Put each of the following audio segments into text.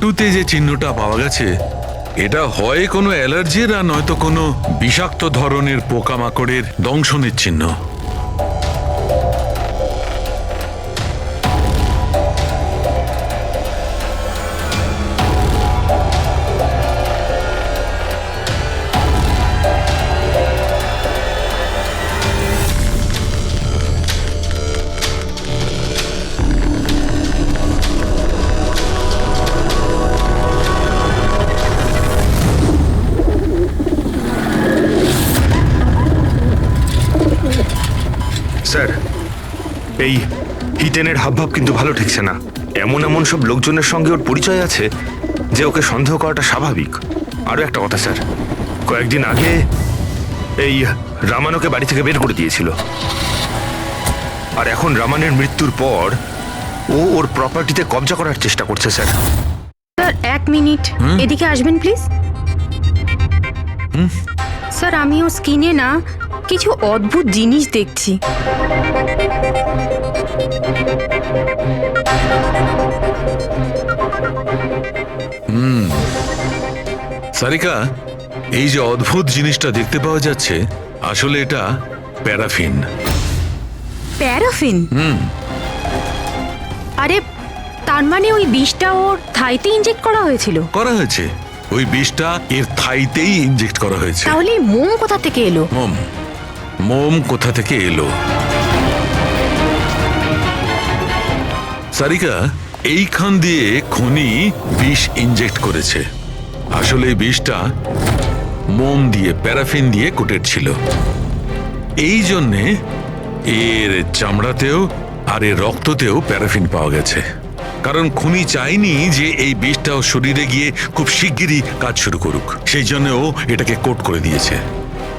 হাঁটুতে যে চিহ্নটা পাওয়া গেছে এটা হয় কোনো অ্যালার্জির আর নয়তো কোনো বিষাক্ত ধরনের পোকামাকড়ের দংশনের চিহ্ন। স্যার, এই হিতেনের হাবভাব কিন্তু ভালো ঠেকছে না। এমন এমন সব লোকজনের সঙ্গে ওর পরিচয় আছে যে ওকে সন্দেহ করাটা স্বাভাবিক। আরও একটা কথা স্যার, কয়েকদিন আগে এই রামানকে বাড়ি থেকে বের করে দিয়েছিল, আর এখন রামানের মৃত্যুর পর ও ওর প্রপার্টিতে কবজা করার চেষ্টা করছে স্যার। স্যার এক মিনিট এদিকে আসবেন প্লিজ। স্যার আমিও স্ক্রিনে না কিছু অদ্ভুত জিনিস দেখছি। সারিকা, এই যে অদ্ভুত জিনিসটা দেখতে পাওয়া যাচ্ছে আসলে এটা প্যারাফিন। প্যারাফিন? আরে তার মানে ওই বিষটা ওর থাইতে ইনজেক্ট করা হয়েছিল? করা হয়েছে, ওই বিষটা এর থাইতেই ইনজেক্ট করা হয়েছে। তাহলে মোম কোথা থেকে এলো? মোম কোথা থেকে এলো? সারিকা, এইখান দিয়ে খনি বিষ ইনজেক্ট করেছে। আসলে এই বিষটা মোম দিয়ে, প্যারাফিন দিয়ে কোটেড ছিল। এই জন্যে এর চামড়াতেও আর এর রক্ততেও প্যারাফিন পাওয়া গেছে। কারণ খুনি চায়নি যে এই বিষটাও শরীরে গিয়ে খুব শিগগিরই কাজ শুরু করুক, সেই জন্য ও এটাকে কোট করে দিয়েছে।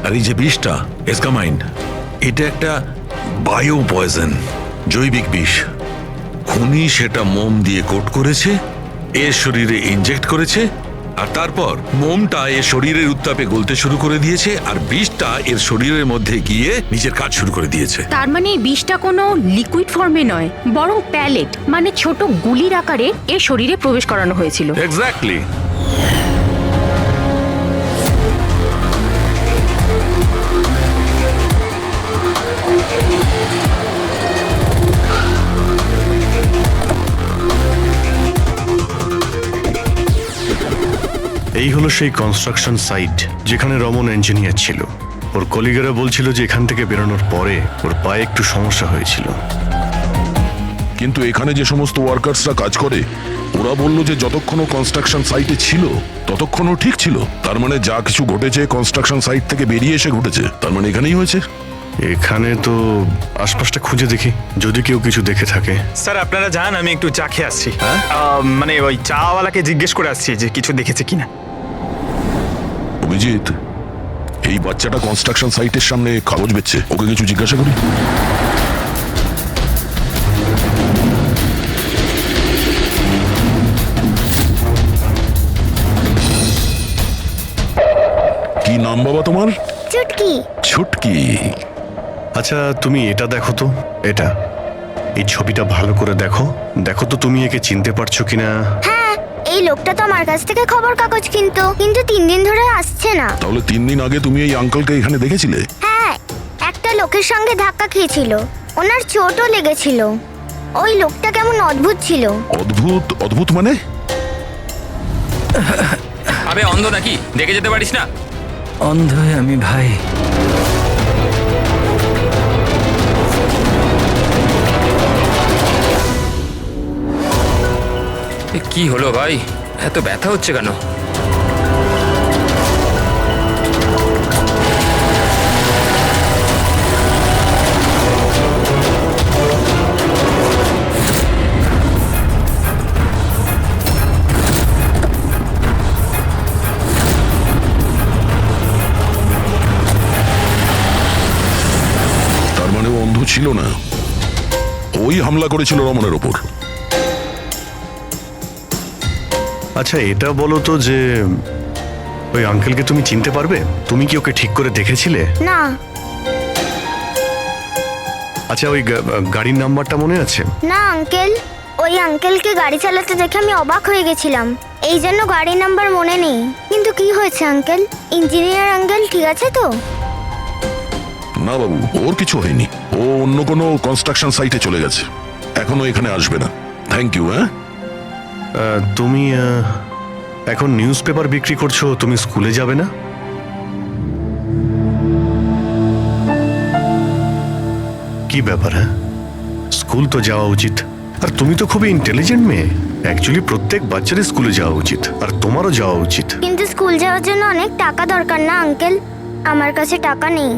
আর এই যে বিষটা এসকামাইন, এটা একটা বায়ো পয়জন, জৈবিক বিষ। খুনি সেটা মোম দিয়ে কোট করেছে, এর শরীরে ইনজেক্ট করেছে, আর তারপর মোমটা এর শরীরের উত্তাপে গলতে শুরু করে দিয়েছে, আর বিষটা এর শরীরের মধ্যে গিয়ে নিজের কাজ শুরু করে দিয়েছে। তার মানে এই বিষটা কোনো লিকুইড ফর্মে নয়, বরং প্যালেট মানে ছোট গুলির আকারে এর শরীরে প্রবেশ করানো হয়েছিল। এক্স্যাক্টলি। এই হলো সেই কনস্ট্রাকশন সাইট যেখানে রমন ইঞ্জিনিয়ার ছিল। ওর কলিগেরা বলছিল যে এখান থেকে বেরোনোর পরে ওর পায়ে একটু সমস্যা হয়েছিল। কিন্তু এখানে যে সমস্ত ওয়ার্কার্সরা কাজ করে ওরা বললো যে যতক্ষণ কনস্ট্রাকশন সাইটে ছিল ততক্ষণও ঠিক ছিল। তার মানে যা কিছু ঘটেছে কনস্ট্রাকশন সাইট থেকে বেরিয়ে এসে ঘটেছে, তার মানে এখানেই হয়েছে। এখানে তো আশপাশটা খুঁজে দেখি যদি কেউ কিছু দেখে থাকে। স্যার আপনারা যান, আমি একটু চা খেয়ে আসছি। মানে ওই চাওয়ালাকে জিজ্ঞেস করে আসছি যে কিছু দেখেছে কিনা। অভিজিৎ, এই বাচ্চাটা কনস্ট্রাকশন সাইটের সামনে কাগজ বেচছে, ওকে কিছু জিজ্ঞাসা করি। কি নাম বাবা তোমার? চুটকি। ছুটকি। আচ্ছা তুমি এটা দেখো তো, এটা এই ছবিটা ভালো করে দেখো, দেখো তো তুমি একে চিনতে পারছো কিনা। হ্যাঁ, এই লোকটা তো আমার কাছ থেকে খবর কাগজ কিন্তু 3 দিন ধরে আসছে না। তাহলে 3 দিন আগে তুমি এই আঙ্কেলকে এখানে দেখেছিলে? হ্যাঁ, একটা লোকের সঙ্গে ধাক্কা খেয়েছিল, ওনার চোটও লেগেছিল। ওই লোকটা কেমন অদ্ভুত ছিল। অদ্ভুত? অদ্ভুত মানে? আবে অন্ধ নাকি, দেখে যেতে পারিস না? অন্ধ আমি ভাই। কি হলো ভাই, এত ব্যথা হচ্ছে কেন? তার মানে ও অন্ধ ছিল না, ওই হামলা করেছিল রমনের ওপর। আচ্ছা এটা বলো তো যে ওই আঙ্কেলকে তুমি চিনতে পারবে? তুমি কি ওকে ঠিক করে দেখেছিলে? না। আচ্ছা ওই গাড়ির নাম্বারটা মনে আছে? না আঙ্কেল, ওই আঙ্কেলকে গাড়ি চালাতে দেখে আমি অবাক হয়ে গেছিলাম। এই জন্য গাড়ি নাম্বার মনে নেই। কিন্তু কি হয়েছে আঙ্কেল? ইঞ্জিনিয়ার আঙ্কেল ঠিক আছে তো? না বাবু, ওর কিছু হয়নি। ও অন্য কোনো কনস্ট্রাকশন সাইটে চলে গেছে, এখনো এখানে আসবে না। Thank you. হ্যাঁ, তুমি এখন নিউজ পেপার বিক্রি করছো, তুমি স্কুলে যাবে না? কি ব্যাপার? হ্যাঁ, স্কুল তো যাওয়া উচিত। আর তুমি তো খুবই ইন্টেলিজেন্ট মেয়ে। অ্যাকচুয়ালি প্রত্যেক বাচ্চারই স্কুলে যাওয়া উচিত, আর তোমারও যাওয়া উচিত। কিন্তু স্কুল যাওয়ার জন্য অনেক টাকা দরকার না আঙ্কেল? আমার কাছে টাকা নেই।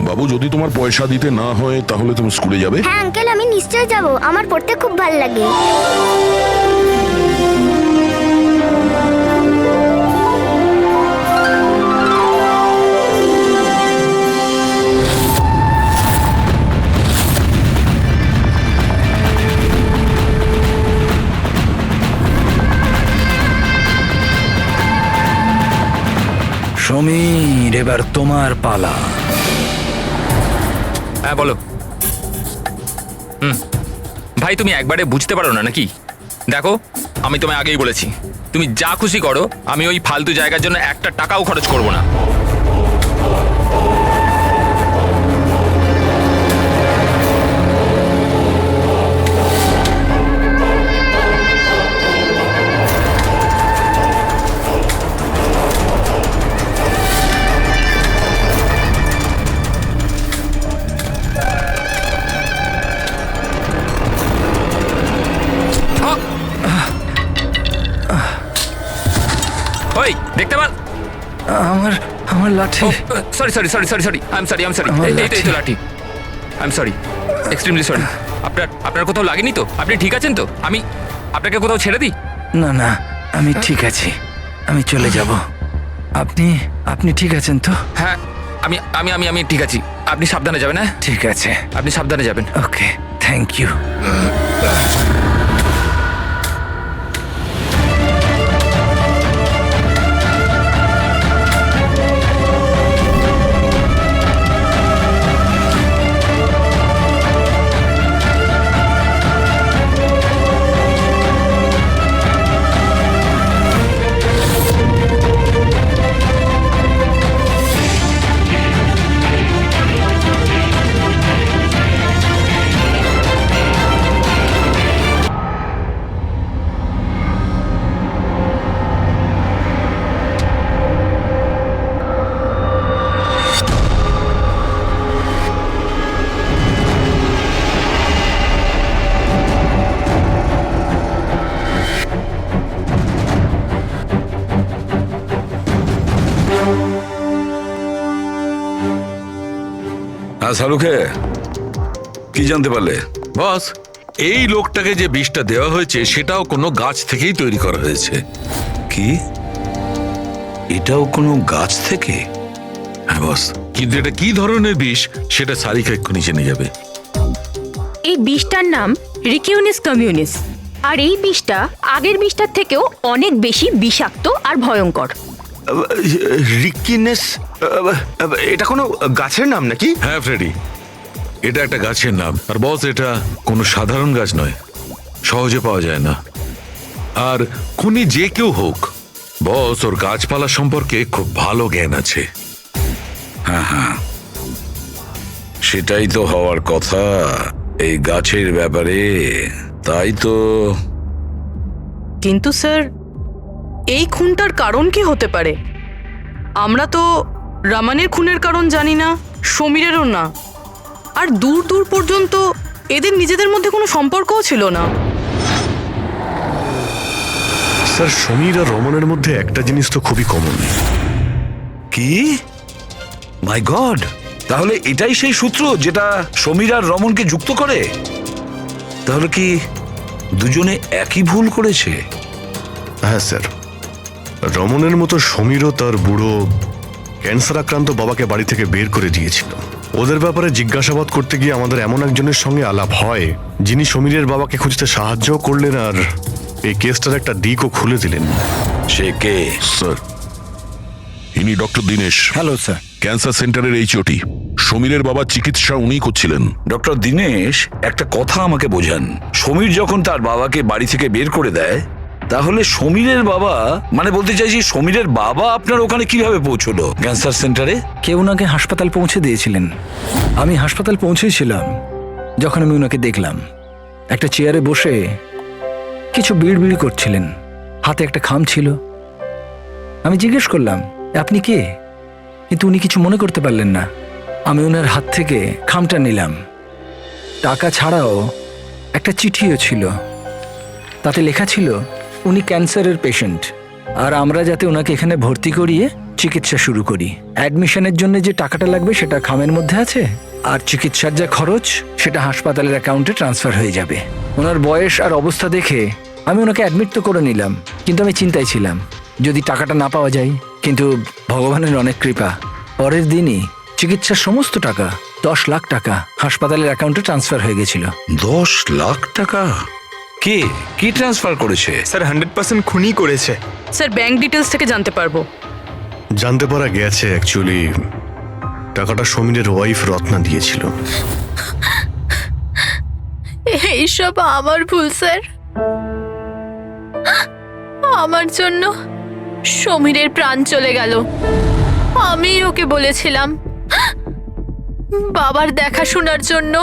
বাবু, যদি তোমার পয়সা দিতে না হয় তাহলে তুমি স্কুলে যাবে? হ্যাঁ আঙ্কেল, আমি নিশ্চয়ই যাব। আমার পড়তে খুব ভালো লাগে। সমীর, এবার তোমার পালা। হ্যাঁ বলো। ভাই তুমি একবারে বুঝতে পারো না নাকি? দেখো, আমি তোমায় আগেই বলেছি, তুমি যা খুশি করো, আমি ওই ফালতু জায়গার জন্য একটা টাকাও খরচ করব না। ওই দেখতে পার। আমার আমার লাঠি। Sorry sorry sorry sorry sorry I am sorry আমার এই তো লাঠি। লাঠি। I am sorry, extremely sorry. আপনার কোথাও লাগেনি তো? আপনি ঠিক আছেন তো? আমি আপনাকে কোথাও ছেড়ে দিই? না না, আমি ঠিক আছি, আমি চলে যাব। আপনি আপনি ঠিক আছেন তো? হ্যাঁ, আমি আমি আমি আমি ঠিক আছি। আপনি সাবধানে যাবেন। হ্যাঁ ঠিক আছে, আপনি সাবধানে যাবেন। ওকে, থ্যাংক ইউ। হ্যাঁ শাহরুখে, কি জানতে পারলে? বস, এই লোকটাকে যে বিষটা দেওয়া হয়েছে সেটাও কোনো গাছ থেকেই তৈরি করা হয়েছে। কি, এটাও কোনো গাছ থেকে? হ্যাঁ বস, কিন্তু এটা কি ধরনের বিষ সেটা সারিকা এক্ষুনি জেনে যাবে। এই বিষটার নাম রিকিউনিস কমিউনিস। আর এই বিষটা আগের বিষটার থেকেও অনেক বেশি বিষাক্ত আর ভয়ঙ্কর। রিকিনেস, এটা কোনো গাছের নাম নাকি? হ্যাঁ ফ্রেডি, এটা একটা গাছের নাম। আর বস, এটা কোনো সাধারণ গাছ নয়, সহজে পাওয়া যায় না। আর খুনি যে কেউ হোক, বস ওর গাছপালা সম্পর্কে খুব ভালো জ্ঞান আছে। হ্যাঁ হ্যাঁ, সেটাই তো হওয়ার কথা এই গাছের ব্যাপারে। তাই তো। কিন্তু স্যার, এই খুনটার কারণ কি হতে পারে? আমরা তো রামানের খুনের কারণ জানি না, সমীরেরও না। আর দূর দূর পর্যন্ত এদের নিজেদের মধ্যে কোনো সম্পর্কও ছিল না। স্যার, সমীর আর রমনের মধ্যে একটা জিনিস তো খুবই কমন। কি? মাই গড, তাহলে এটাই সেই সূত্র যেটা সমীর আর রমনকে যুক্ত করে? তাহলে কি দুজনে একই ভুল করেছে? হ্যাঁ স্যার, রমনের মতো সমীরও তার বুড়ো ক্যান্সার আক্রান্ত বাবাকে বাড়ি থেকে বের করে দিয়েছিল। ওদের ব্যাপারে জিজ্ঞাসাবাদ করতে গিয়ে আমাদের এমন একজনের সঙ্গে আলাপ হয়, যিনি সমীরের বাবাকে খুঁজতে সাহায্য করলেন আর এই কেসটার একটা দিকও খুলে দিলেন। সে কে? স্যার, ইনি doctor Dinesh. Hello sir. Cancer সেন্টারের এইচওটি। সমীরের বাবার চিকিৎসা উনিই করছিলেন। ডক্টর দীনেশ, একটা কথা আমাকে বোঝান। সমীর যখন তার বাবাকে বাড়ি থেকে বের করে দেয়, তাহলে সমীরের বাবা, মানে বলতে চাইছি সমীরের বাবা আপনার ওখানে কিভাবে পৌঁছলো ক্যান্সার সেন্টারে? কেউ ওনাকে হাসপাতাল পৌঁছে দিয়েছিলেন। আমি হাসপাতাল পৌঁছেছিলাম যখন আমি ওনাকে দেখলাম একটা চেয়ারে বসে কিছু বিড়বিড় করছিলেন, হাতে একটা খাম ছিল। আমি জিজ্ঞেস করলাম, আপনি কে? কিন্তু উনি কিছু মনে করতে পারলেন না। আমি ওনার হাত থেকে খামটা নিলাম। টাকা ছাড়াও একটা চিঠিও ছিল, তাতে লেখা ছিল উনি ক্যান্সারের পেশেন্ট, আর আমরা যাতে ওনাকে এখানে ভর্তি করিয়ে চিকিৎসা শুরু করি। অ্যাডমিশনের জন্য যে টাকাটা লাগবে সেটা খামের মধ্যে আছে, আর চিকিৎসার যা খরচ সেটা হাসপাতালের অ্যাকাউন্টে ট্রান্সফার হয়ে যাবে। ওনার বয়স আর অবস্থা দেখে আমি ওনাকে অ্যাডমিট তো করে নিলাম, কিন্তু আমি চিন্তায় ছিলাম যদি টাকাটা না পাওয়া যায়। কিন্তু ভগবানের অনেক কৃপা, পরের দিনই চিকিৎসার সমস্ত টাকা, 10 লাখ টাকা হাসপাতালের অ্যাকাউন্টে ট্রান্সফার হয়ে গেছিল। 10 লাখ টাকা? কে কি ট্রান্সফার করেছে? স্যার 100% খুনি করেছে। স্যার ব্যাংক ডিটেলস থেকে জানতে পারবো? জানতে পারা গেছে অ্যাকচুয়ালি টাকাটা সমীরের ওয়াইফ রত্না দিয়েছিল। এইসব আমার ভুল স্যার। আমার জন্য সমীরের প্রাণ চলে গেল। আমি ওকে বলেছিলাম বাবার দেখাশোনার জন্য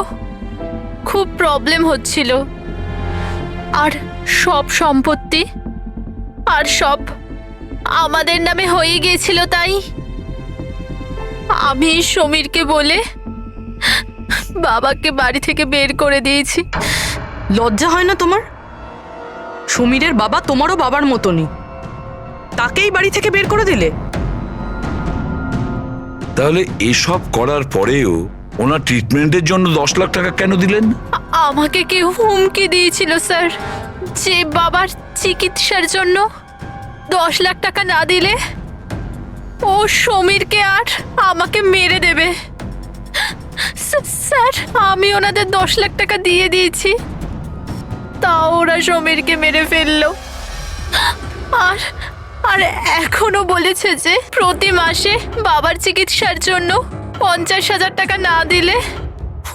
খুব প্রবলেম হচ্ছিল, আর সব সম্পত্তি আর সব আমাদের নামে হয়ে গিয়েছিল। তাই আমি সমীরকে বলে বাবাকে বাড়ি থেকে বের করে দিয়েছি। লজ্জা হয় না তোমার? সমীরের বাবা তোমারও বাবার মতনই, তাকেই বাড়ি থেকে বের করে দিলে। তাহলে এসব করার পরেও ওনার ট্রিটমেন্টের জন্য 10 লাখ টাকা কেন দিলেন? আমাকে কেউ হুমকি দিয়েছিল স্যার, যে বাবার চিকিৎসার জন্য 10 লাখ টাকা না দিলে ও সমীরকে আর আমাকে মেরে দেবে। স্যার আমি ওনাদের 10 লাখ টাকা দিয়ে দিয়েছি, তাও ওরা সমীরকে মেরে ফেললো। আর আর এখনো বলেছে যে প্রতি মাসে বাবার চিকিৎসার জন্য 50,000 টাকা না দিলে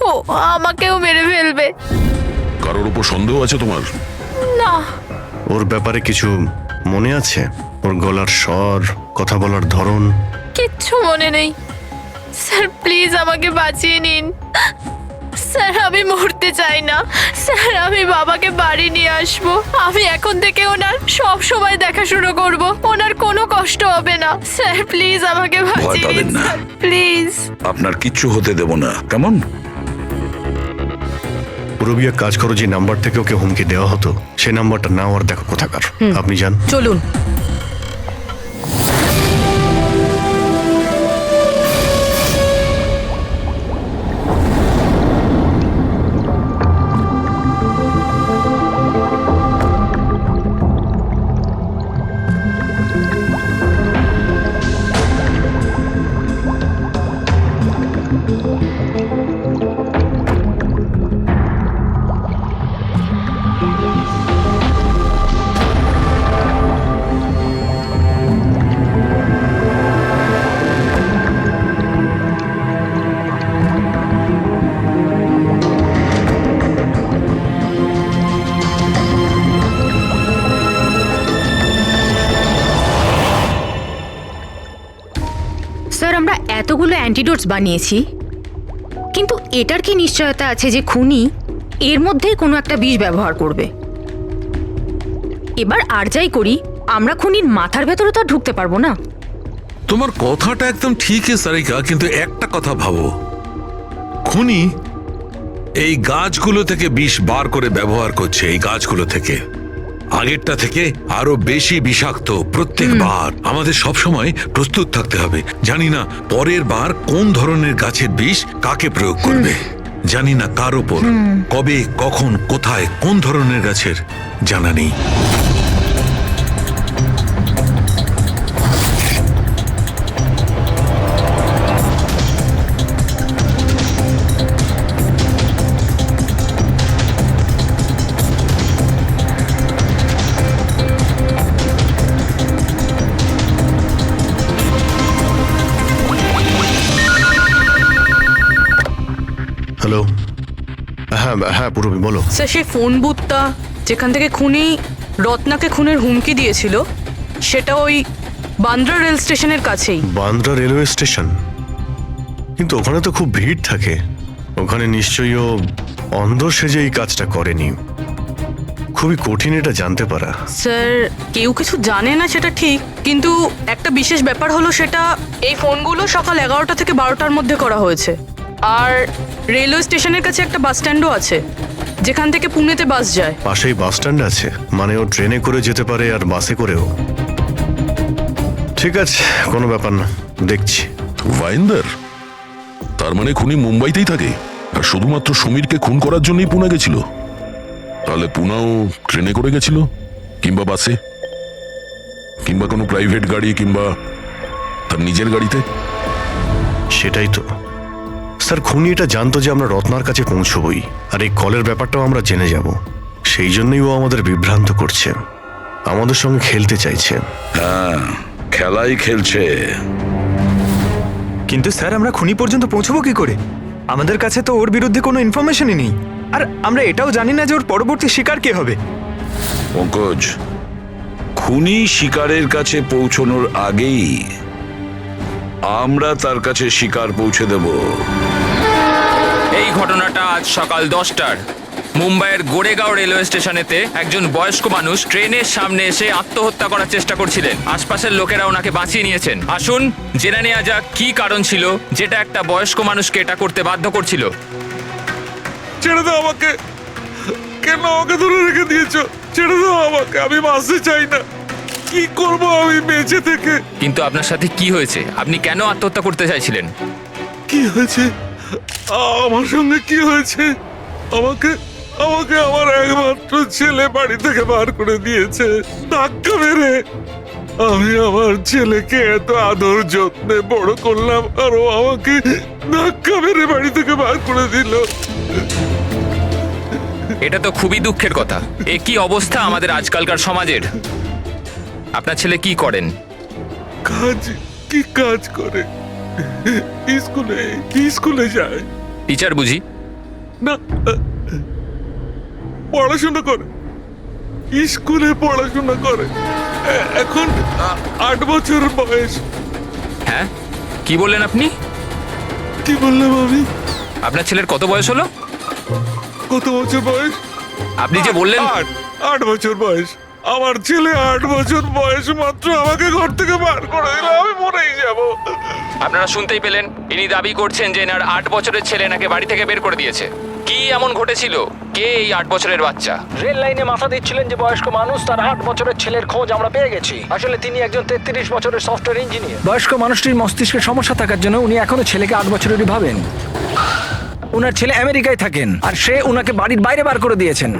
ও আমাকেও মেরে ফেলবে। কারোর উপর সন্দেহ আছে তোমার? না। ওর ব্যাপারে কিছু মনে আছে? ওর গলার স্বর, কথা বলার ধরন? কিচ্ছু মনে নেই স্যার, প্লিজ আমাকে বাঁচিয়ে নিন স্যার। আমি মরতে চাই না স্যার, আমি বাবাকে বাড়ি নিয়ে আসবো। আমি এখন থেকে ওনার সব সময় দেখাশুনো করব, ওনার কোনো কষ্ট হবে না স্যার। প্লিজ আমাকে বাঁচিয়ে পাবেন নিন না। Sir, please. আপনার কিচ্ছু হতে দেব না, কেমন? পুরবিয়া কাজ করো যে নাম্বার থেকে ওকে হুমকি দেওয়া হতো, সে নাম্বারটা নাও আর দেখো কোথাকার। আপনি যান। চলুন। স্যার আমরা এতগুলো অ্যান্টিডোটস বানিয়েছি, কিন্তু এটার কি নিশ্চয়তা আছে যে খুনি এর মধ্যেই কোনো একটা বিষ ব্যবহার করবে? এবার আর যাই করি, আমরা খুনির মাথার ভেতরে তো আর ঢুকতে পারবো না। তোমার কথাটা একদম ঠিকই সারিকা, কিন্তু একটা কথা ভাবো, খুনি এই গাছগুলো থেকে বিষ বার করে ব্যবহার করছে। এই গাছগুলো থেকে আগেরটা থেকে আরো বেশি বিষাক্ত প্রত্যেকবার। আমাদের সব সময় প্রস্তুত থাকতে হবে। জানি না পরের বার কোন ধরনের গাছের বিষ কাকে প্রয়োগ করবে, জানি না কার উপর, কবে, কখন, কোথায়, কোন ধরনের গাছের জানা নেই। হ্যাঁ হ্যাঁ পুরবি বলো। স্যার সেই ফোন বুথটা যেখান থেকে খুনি রত্নাকে খুনের হুমকি দিয়েছিল সেটা ওই বান্দ্রা রেল স্টেশনের কাছেই। Bandra railway station? কিন্তু ওখানে তো খুব ভিড় থাকে, ওখানে নিশ্চয়ই ও অন্ধ সেজে এই কাজটা করেনি। খুবই কঠিন এটা জানতে পারা। স্যার কেউ কিছু জানে না সেটা ঠিক, কিন্তু একটা বিশেষ ব্যাপার হলো সেটা এই ফোনগুলো সকাল 11টা থেকে 12টার মধ্যে করা হয়েছে। আর রেলওয়ে স্টেশনের কাছে একটা বাস স্ট্যান্ডও আছে যেখান থেকে পুনেতে বাস যায়। পাশেই বাস স্ট্যান্ড আছে, মানে ও ট্রেনে করে যেতে পারে আর বাসে করেও। ঠিক আছে, কোনো ব্যাপার না, দেখছি। ভাইন্দার, তার মানে খুনি মুম্বাইতেই থাকে আর শুধুমাত্র সমীরকে খুন করার জন্যই পুনা গেছিল। তাহলে পুনাও ট্রেনে করে গেছিল, কিংবা বাসে, কিংবা কোনো প্রাইভেট গাড়ি, কিংবা তার নিজের গাড়িতে। সেটাই তো স্যার, খুনি এটা জানতো যে আমরা রত্নার কাছে পৌঁছবই, আর এই কলের ব্যাপারটাও আমরা জেনে যাব। সেই জন্যই ও আমাদের বিভ্রান্ত করছে, আমাদের সঙ্গে খেলতে চাইছে। হ্যাঁ, খেলাই খেলছে। কিন্তু স্যার আমরা খুনি পর্যন্ত পৌঁছবো কি করে? আমাদের কাছে তো ওর বিরুদ্ধে কোনো ইনফরমেশনই নেই, আর আমরা এটাও জানি না যে ওর পরবর্তী শিকার কে হবে। পঙ্কজ, খুনি শিকারের কাছে পৌঁছানোর আগেই আমরা তার কাছে শিকার পৌঁছে দেব। এই ঘটনাটা আজ সকাল 10টার মুম্বাইয়ের গোরেগাঁও রেলওয়ে স্টেশনেতে একজন বয়স্ক মানুষ ট্রেনের সামনে এসে আত্মহত্যা করার চেষ্টা করছিলেন। আশপাশের লোকেরা ওনাকে বাঁচিয়ে নিয়েছেন। আসুন জেনে নেওয়া যাক কি কারণ ছিল যেটা একটা বয়স্ক মানুষকে এটা করতে বাধ্য করছিল। ছেড়ে দাও আমাকে, কেন আমাকে ধরে রেখে দিয়েছো? ছেড়ে দাও আমাকে, আমি বাঁচতে চাই না। কি করব আমি বেঁচে থেকে? কিন্তু আপনার সাথে কি হয়েছে? আপনি কেন আত্মহত্যা করতে চাইছিলেন? কি হয়েছে? আমার সঙ্গে কি হয়েছে? আমাকে আমাকে আমার একমাত্র ছেলে বাড়ি থেকে বার করে দিয়েছে ধাক্কা মেরে। আমি আমার ছেলেকে এত আদর যত্নে বড় করলাম, আর ও আমাকে ধাক্কা মেরে বাড়ি থেকে বার করে দিল। এটা তো খুবই দুঃখের কথা। এ কি অবস্থা আমাদের আজকালকার সমাজের। আপনার ছেলে কি করেন? কি কাজ করে? স্কুলে যায়। টিচার বুঝি? না, পড়াশোনা করে, স্কুলে পড়াশোনা করে। এখন 8 বছর বয়স। হ্যাঁ, কি বললেন আপনি? কি বললাম আমি? আপনার ছেলের কত বয়স হলো? কত বছর বয়স? আপনি যে বললেন 8 বছর বয়স। আমার ছেলে 8 বছর বয়স মাত্র আমাকে ঘর থেকে বার করে দিল, আমি মরেই যাব। আপনারা শুনতেই পেলেন, ইনি দাবি করছেন যে এনার 8 বছরের ছেলে নাকি বাড়ি থেকে বের করে দিয়েছে। কি এমন ঘটেছিল? কে এই 8 বছরের বাচ্চা? রেল লাইনে মাথা দিচ্ছিলেন যে বয়স্ক মানুষ, তার 8 বছরের ছেলের খোঁজ আমরা পেয়ে গেছি। আসলে তিনি একজন 33 বছরের সফটওয়্যার ইঞ্জিনিয়ার। বয়স্ক মানুষটির মস্তিষ্কের সমস্যা থাকার জন্য উনি এখনো ছেলেকে 8 বছরেরই ভাবেন। ওনার ছেলে আমেরিকায় থাকেন আর সে ওনাকে বাড়ির বাইরে বার করে দিয়েছেন,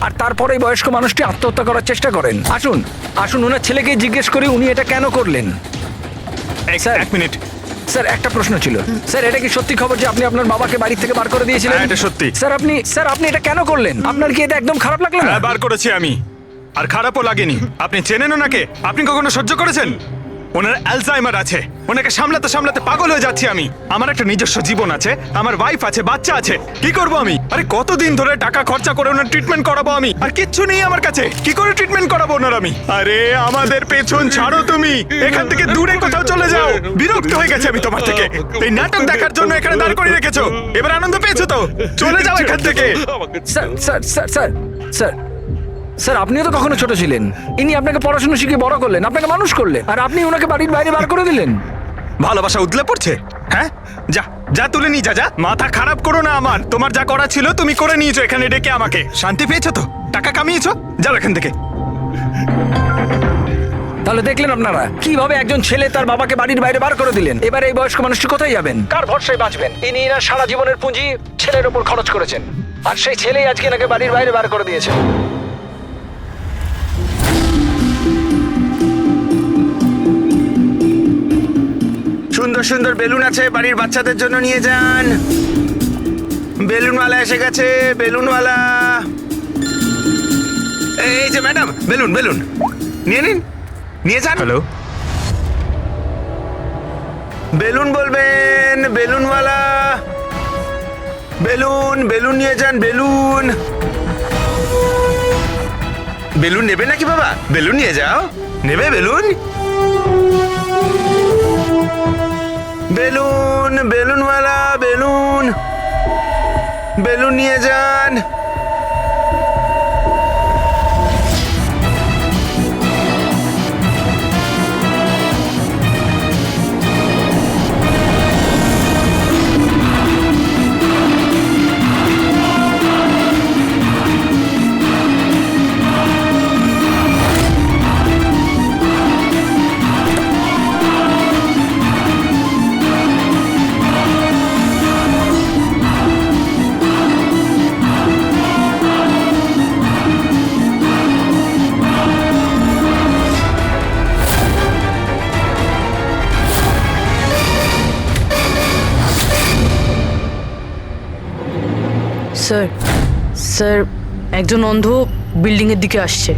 আর তারপরে বয়স্ক মানুষটি আত্মহত্যা করার চেষ্টা করেন। আসুন আসুন ওনার ছেলেকে জিজ্ঞেস করি উনি এটা কেন করলেন। Sir 1 minute. স্যার একটা প্রশ্ন ছিল। স্যার এটা কি সত্যি খবর যে আপনি আপনার বাবাকে বাড়ি থেকে বার করে দিয়েছিলেন? হ্যাঁ, এটা সত্যি। স্যার আপনি এটা কেন করলেন? আপনার কি এটা একদম খারাপ লাগলো না? হ্যাঁ, বার করেছি আমি, আর খারাপও লাগেনি। আপনি চেনেন ওনাকে? আপনি কখনো সহ্য করেছেন? ওনার অ্যালজাইমার আছে, ওনাকে সামলাতে সামলাতে পাগল হয়ে যাচ্ছি আমি। আমার একটা নিজস্ব জীবন আছে, আমার ওয়াইফ আছে, বাচ্চা আছে। কি করব আমি? আরে কতদিন ধরে টাকা খরচা করে ওনার ট্রিটমেন্ট করাবো আমি, আর কিচ্ছু নেই আমার কাছে। কি করে ট্রিটমেন্ট করাবো ওনার আমি? আরে আমাদের পেছন ছাড়ো তুমি, এখান থেকে দূরে কোথাও চলে যাও। বিরক্ত হয়ে গেছে আমি তোমার থেকে। এই নাটক দেখার জন্য এখানে দাঁড় করিয়ে রেখেছো, এবার আনন্দ পেয়েছো তো? চলে যাও এখান থেকে। Sir sir sir sir sir sir আপনিও তো কখনো ছোট ছিলেন। ইনি আপনাকে পড়াশোনা শিখিয়ে বড় করলেন, আপনাকে মানুষ করলেন, আর আপনি ওনাকে বাড়ির বাইরে বার করে দিলেন। ভালোবাসা উদলে পড়ছে? হ্যাঁ, যা যা তুলে নিয়ে যা। মাথা খারাপ করো না আমার। তোমার যা করা ছিল তুমি করে নিয়েছো এখানে ডেকে আমাকে। শান্তি পেয়েছো তো? টাকা কামিয়েছো? যাও এখান থেকে। তাহলে দেখলেন আপনারা কিভাবে একজন ছেলে তার বাবাকে বাড়ির বাইরে বার করে দিলেন। এবার এই বয়স্ক মানুষটি কোথায় যাবেন? কার ভরসায় বাঁচবেন? ইনি এনার সারা জীবনের পুঁজি ছেলের ওপর খরচ করেছেন, আর সেই ছেলেই আজকে এনাকে বাড়ির বাইরে বার করে দিয়েছে। সুন্দর সুন্দর বেলুন আছে, বাড়ির বাচ্চাদের জন্য নিয়ে যান। বেলুনওয়ালা এসে গেছে, বেলুনওয়ালা। এই যে ম্যাডাম, বেলুন বেলুন নিয়ে নিন, নিয়ে যান। হ্যালো, বেলুন বলবেন, বেলুনওয়ালা। বেলুন বেলুন নিয়ে যান, বেলুন। বেলুন নেবে নাকি বাবা? বেলুন নিয়ে যাও। নেবে বেলুন? বেলুন, বেলুনওয়ালা, বেলুন। বেলুন নিয়ে যান। স্যার, স্যার, একজন অন্ধ বিল্ডিং এর দিকে আসছে।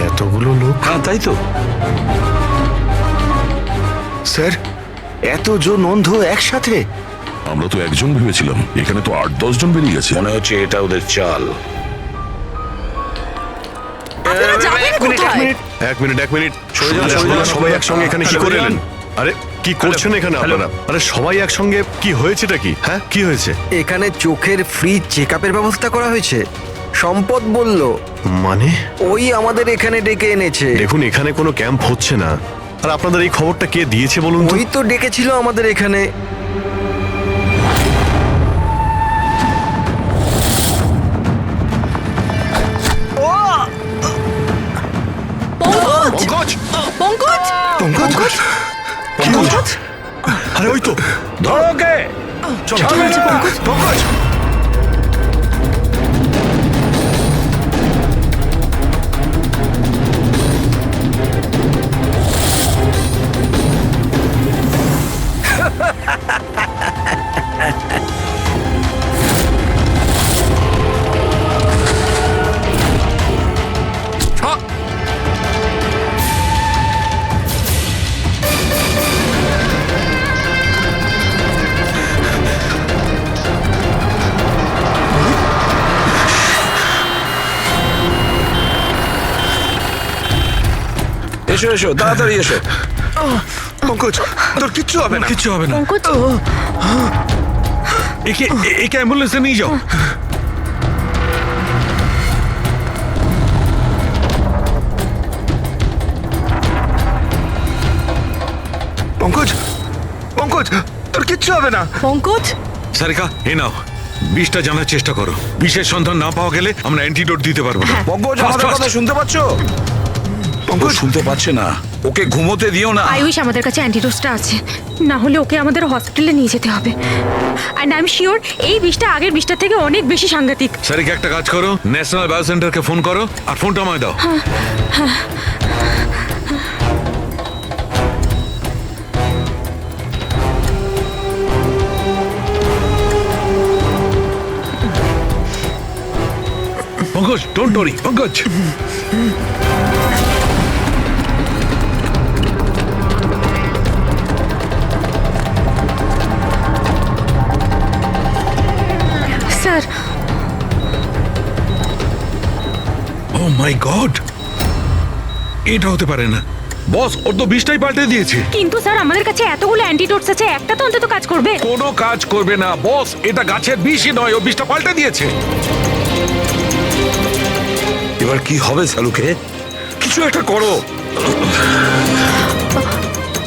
এতগুলো লোক? হ্যাঁ, তাই তো। স্যার, এতজন অন্ধ একসাথে? আমরা তো একজন ভেবেছিলাম, এখানে তো 8-10 জন বেরিয়ে গেছে। মনে হচ্ছে এটা ওদের চাল। আপনারা যাবেন কোথায়? এক মিনিট সরে যান, সরে যান। সবাই একসঙ্গে এখানে কি করে এলেন? আরে কি করছেন এখানে আপনারা? আরে সবাই একসঙ্গে কি হয়েছেটা কি? হ্যাঁ, কি হয়েছে? এখানে চোখের ফ্রি চেক আপের ব্যবস্থা করা হয়েছে। সম্পদ বলল, মানে ওই আমাদের এখানে ডেকে এনেছে। দেখুন, এখানে কোনো ক্যাম্প হচ্ছে না। আর আপনাদের এই খবরটা কে দিয়েছে বলুন তো? ওই তো ডেকেছিল আমাদের এখানে। পঙ্কজ! পঙ্কজ! পঙ্কজ, পঙ্কজ! আরে ওই তো, ধরো ওকে। চলো পঙ্কজ, পঙ্কজ। এসো এসো, তাড়াতাড়ি এসো। পঙ্কজ, তোর কিচ্ছু হবে না। কিচ্ছু হবে না। পঙ্কজ, একে অ্যাম্বুলেন্সে নিয়ে যাও। পঙ্কজ, পঙ্কজ, তোর কিচ্ছু হবে না। পঙ্কজ! সারিকা, এ নাও, বিষটা জানার চেষ্টা করো। বিষের সন্ধান না পাওয়া গেলে আমরা অ্যান্টিডোট দিতে পারবো না। পঙ্কজ, Fast, আমাদের fast. কথা শুনতে পাচ্ছ? পঙ্কজ, শুনতে পাচ্ছে না। ওকে ঘুমোতে দিও না। আই উইশ আমাদের কাছে অ্যান্টিডোজটা আছে, না হলে ওকে আমাদের হসপিটালে নিয়ে যেতে হবে। অ্যান্ড আই এম শিওর এই বিষটা আগের বিষটার থেকে অনেক বেশি সাংঘাতিক। সারিকা, একটা কাজ করো, ন্যাশনাল বায়ো সেন্টারকে ফোন করো আর ফোনটা আমায় দাও। Pankaj, don't worry, Pankaj. Sir, my god, এটা হতে পারে না। বস, ওর তো বিষটাই পাল্টে দিয়েছে। কিন্তু স্যার আমাদের কাছে এতগুলো অ্যান্টিডোটস আছে, একটা তো অন্তত কাজ করবে। কোনো কাজ করবে না বস, এটা গাছের বিষই নয়, ও বিষটা পাল্টে দিয়েছে। এবার কি হবে সালুকে? কিছু একটা করো।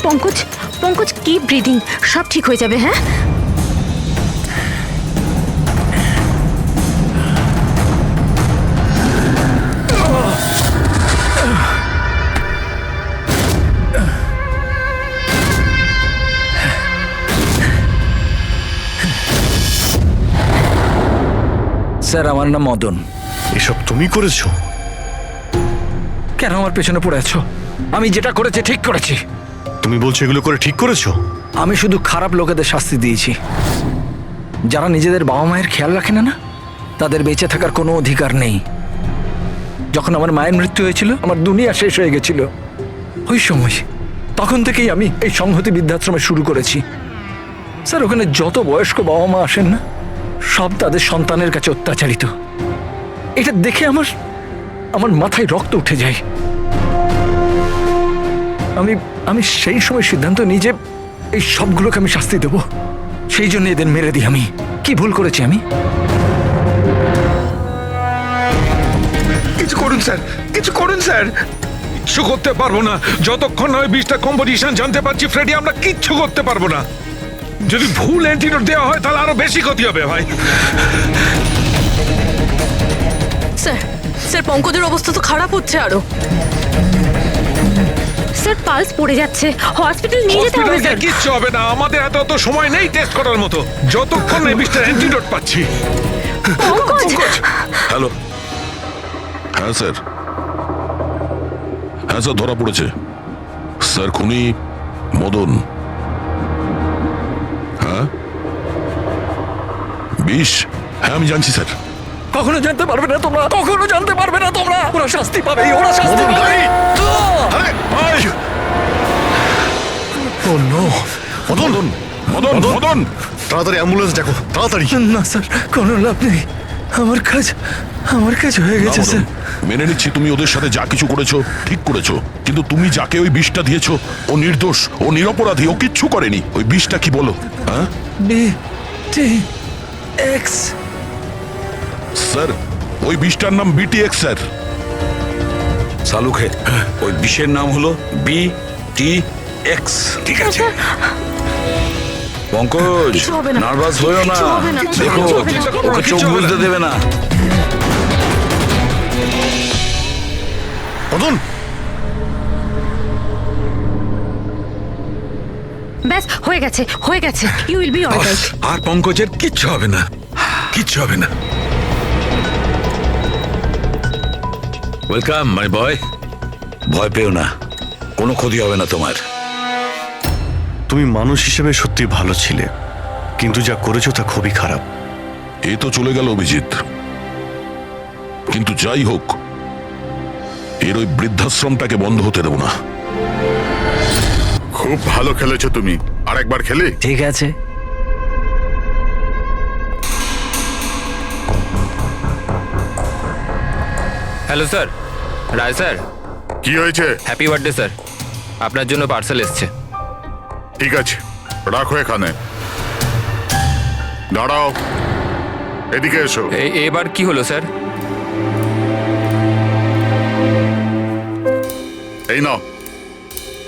পঙ্কজ, পঙ্কজ কি ব্রিদিং, সব ঠিক হয়ে যাবে। হ্যাঁ স্যার, আমার নাম মদন। এসব তুমি করেছো? কেন আমার পেছনে পড়ে আছো? আমি যেটা করেছি ঠিক করেছি। তুমি বলছো এগুলো করে ঠিক করেছো? আমি শুধু খারাপ লোকেদের শাস্তি দিয়েছি, যারা নিজেদের বাবা মায়ের খেয়াল রাখে না, তাদের বেঁচে থাকার কোনো অধিকার নেই। যখন আমার মায়ের মৃত্যু হয়েছিল, আমার দুনিয়া শেষ হয়ে গেছিল। ওই সময় তখন থেকেই আমি এই সংহতি বৃদ্ধাশ্রমে শুরু করেছি। স্যার, ওখানে যত বয়স্ক বাবা মা আসেন না, সব তাদের সন্তানের কাছে অত্যাচারিত। এটা দেখে আমার মাথায় রক্ত উঠে যায়। আমি সেই সময় সিদ্ধান্ত নিই যে এই সবগুলোকে আমি শাস্তি দেব। সেই জন্য এদের মেরে দিই। আমি কি ভুল করেছি? আমি কিছু করুন স্যার, কিছু করুন স্যার। কিচ্ছু করতে পারবো না যতক্ষণ না ওই বিষটা কম্পোজিশন জানতে পারছি। ফ্রেডি, আমরা কিচ্ছু করতে পারবো না। যদি ভুল অ্যান্টিডোট দেওয়া হয় তাহলে আরো বেশি ক্ষতি হবে ভাই। স্যার, স্যার পঙ্কজের অবস্থা তো খারাপ হচ্ছে আরো। স্যার, পালস পড়ে যাচ্ছে, হসপিটাল নিয়ে যেতে হবে হসপিটালে স্যার। কিচ্ছু হবে না, আমাদের হাতে অত সময় নেই টেস্ট করার মতো, যতক্ষণ এই বিষটার অ্যান্টিডোট পাচ্ছি। পঙ্কজ, হ্যালো। হ্যাঁ স্যার, হ্যাঁ স্যার, ধরা পড়েছে স্যার। খুনি মদন। হ্যাঁ, বিষ। হ্যাঁ আমি জানছি স্যার। কখনো জানতে পারবে না তোমরা, কখনো জানতে পারবে না তোমরা। ওরা শাস্তি পাবে, ওরা শাস্তি পাবে। ও নো! মদন, মদন, মদন! তাড়াতাড়ি অ্যাম্বুলেন্স ডাকো, তাড়াতাড়ি। না স্যার, কোনো লাভ নেই। আমার কাজ হয়ে না, গেছে মদন, স্যার। মেনে নিচ্ছি তুমি ওদের সাথে যা কিছু করেছো ঠিক করেছো, কিন্তু তুমি যাকে ওই বিষটা দিয়েছো ও নির্দোষ, ও নিরপরাধী, ও কিচ্ছু করেনি। ওই বিষটা কি বলো? হ্যাঁ BTX। স্যার, ওই বিষটার নাম BTX স্যার। সালুকে, ওই বিষের নাম হলো BTX। ঠিক আছে। পঙ্কজ, কিছু হবে না। নার্ভাস হয়েও না। কিছু হবে না। দেখো, কিছু হবে না। ওকে চোখ বুঝতে দেবে না। মদন! ব্যাস হয়ে গেছে, হয়ে গেছে। You will be alright. আর পঙ্কজের কিচ্ছু হবে না, কিচ্ছু হবে না। Welcome my boy. ভয় পেও না, কোনো ক্ষতি হবে না তোমার। তুমি মানুষ হিসেবে সত্যি ভালো ছিলে, কিন্তু যা করেছো তা খুবই খারাপ। এ তো চলে গেল অভিজিৎ, কিন্তু যাই হোক, এর ওই বৃদ্ধাশ্রমটাকে বন্ধ হতে দেব না। খুব ভালো খেলেছো তুমি, আরেকবার খেলে। ঠিক আছে। হ্যালো স্যার, রায় স্যার। কি হয়েছে? হ্যাপি বার্থডে স্যার, আপনার জন্য পার্সেল এসছে। ঠিক আছে, রাখো এখানে। দাঁড়াও, এদিকে এসো। এবার কি হলো স্যার? এই নাও।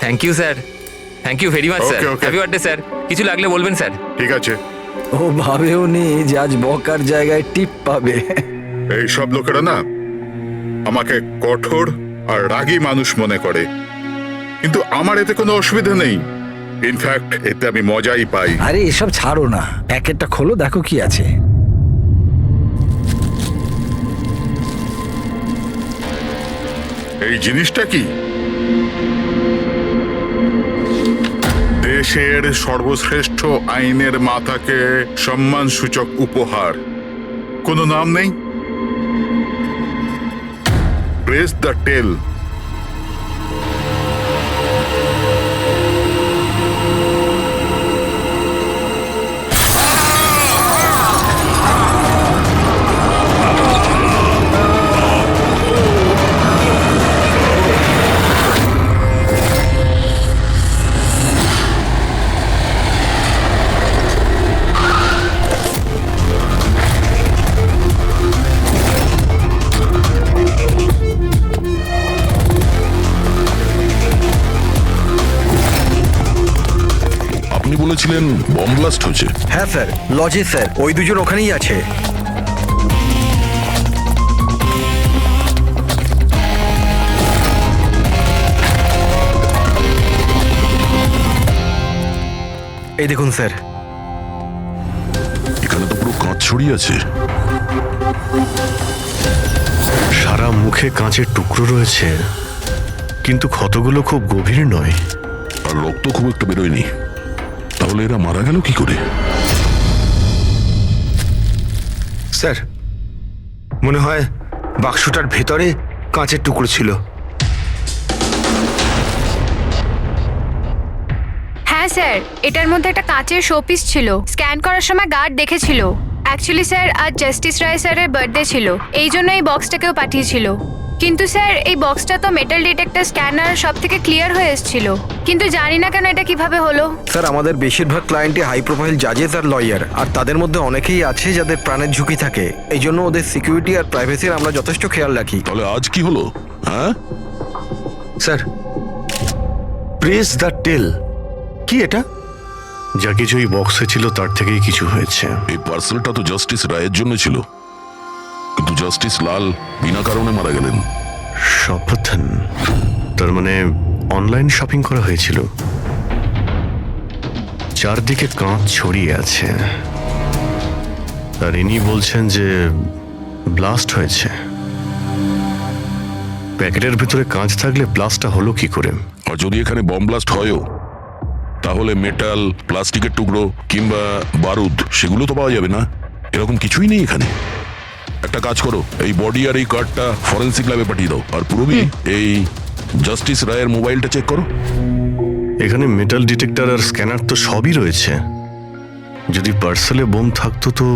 Thank you sir, thank you very much sir. Okay, okay. Happy birthday sir. কিছু লাগলে বলবেন স্যার। ঠিক আছে। ও ভাবেও নি যে আজ বকার জায়গায় টিপ পাবে। এই সব লোকেরা না আমাকে কঠোর আর রাগী মানুষ মনে করে, কিন্তু আমার এতে কোনো অসুবিধা নেই। ইনফ্যাক্ট এতে আমি মজাই পাই। আরে এসব ছাড়ো না, প্যাকেটটা খোলো, দেখো কি আছে। এই জিনিসটা কি? দেশের সর্বশ্রেষ্ঠ আইনের মাথাকে সম্মানসূচক উপহার। কোনো নাম নেই। প্রেস দ্য টেল। বলেছিলেন বম ব্লাস্ট হয়েছে। হ্যাঁ স্যার, লজে স্যার, ওই দুজন ওখানেই আছে। এই দেখুন স্যার। এখানে তো পুরো কাঁচ ছড়িয়ে আছে। সারা মুখে কাঁচের টুকরো রয়েছে, কিন্তু ক্ষতগুলো খুব গভীর নয়। আর রক্ত খুব একটা বেরোয়নি। তাহলে এরা মারা গেল কি করে? স্যার, মনে হয় বাক্সটার ভেতরে কাঁচের টুকরো ছিল। হ্যাঁ স্যার, এটার মধ্যে একটা কাঁচের শোপিস ছিল। স্ক্যান করার সময় গার্ড দেখেছিল। অ্যাকচুয়ালি স্যার, আজ জাস্টিস রায় স্যারের বার্থডে ছিল, এই জন্য এই বক্সটাকেও পাঠিয়েছিল। কিন্তু স্যার, এই বক্সটা তো মেটাল ডিটেক্টর স্ক্যানার সব থেকে ক্লিয়ার হয়ে এসেছিল, কিন্তু জানি না কেন এটা কিভাবে হলো। স্যার, আমাদের বেশিরভাগ ক্লায়েন্টই হাই প্রোফাইল জাজেস আর লয়ার, আর তাদের মধ্যে অনেকেই আছে যাদের প্রাণের ঝুঁকি থাকে। এই জন্য ওদের সিকিউরিটি আর প্রাইভেসির আমরা যথেষ্ট খেয়াল রাখি। তাহলে আজ কি হলো? হ্যাঁ স্যার, প্রেস দ্য টেল। কি এটা? যা কিছু এই বক্সে ছিল তার থেকেই কিছু হয়েছে। এই পার্সেলটা তো জাস্টিস রায়ের জন্য ছিল, কিন্তু জাস্টিস লাল বিনা কারণে মারা গেলেন। শপথন, তার মানে অনলাইন শপিং করা হয়েছিল। চারদিকে কাঁচ ছড়িয়ে আছে, আর ইনি বলছেন যে ব্লাস্ট হয়েছে। প্যাকেটের ভিতরে কাঁচ থাকলে ব্লাস্টটা হলো কি করে? আর যদি এখানে বম ব্লাস্ট হয়ও, তাহলে মেটাল, প্লাস্টিকের টুকরো কিংবা বারুদ সেগুলো তো পাওয়া যাবে না। এরকম কিছুই নেই এখানে। একটা কাজ করো, এই বডি আর এই কার্ডটা ফরেন্সিক ল্যাবে পাঠিয়ে দাও। আর পুরবি, এই জাস্টিস রায়ের মোবাইলটা চেক করো। এখানে মেটাল ডিটেক্টর আর স্ক্যানার তো সবই রয়েছে। যদি পার্সেলে বোম থাকতো তো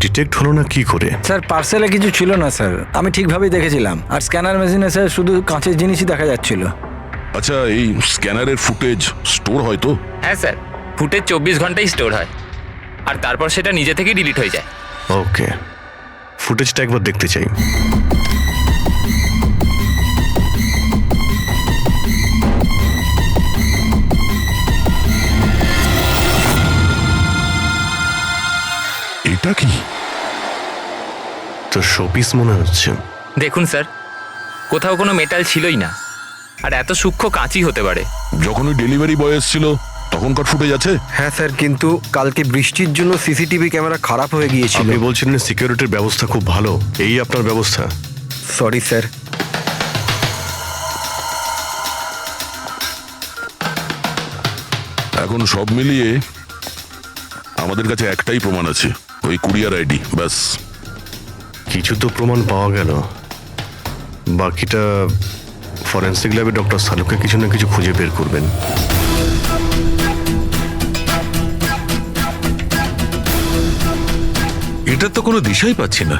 ডিটেক্ট হলো না কি করে? স্যার, পার্সেলে কিছু ছিল না স্যার, আমি ঠিকভাবেই দেখেছিলাম। আর স্ক্যানার মেশিনে স্যার শুধু কাঁচের জিনিসই দেখা যাচ্ছিল। আচ্ছা, এই স্ক্যানারের ফুটেজ স্টোর হয় তো? হ্যাঁ স্যার, ফুটেজ 24 ঘন্টাই স্টোর হয়, আর তারপর সেটা নিজে থেকেই ডিলিট হয়ে যায়। ওকে, ফুটেজটা একবার দেখতে চাই। এটা কি? তো শোপিস মনে হচ্ছে। দেখুন স্যার, কোথাও কোনো মেটাল ছিলই না, আর এত সূক্ষ্ম কাঁচই হতে পারে। যখন ওই ডেলিভারি বয় এসেছিল তখনকার ফুটেজ আছে? হ্যাঁ স্যার, কিন্তু কালকে বৃষ্টির জন্য সিসিটিভি ক্যামেরা খারাপ হয়ে গিয়েছিল। আপনি বলছিলেন সিকিউরিটির ব্যবস্থা খুব ভালো, এই আপনার ব্যবস্থা? Sorry sir. এখন সব মিলিয়ে আমাদের কাছে একটাই প্রমাণ আছে, ওই কুরিয়ার আইডি, ব্যাস। কিছু তো প্রমাণ পাওয়া গেল, বাকিটা ফরেন্সিক ল্যাবে ডক্টর সালুকে কিছু না কিছু খুঁজে বের করবেন। এটা তো কোনো দিশাই পাচ্ছি না,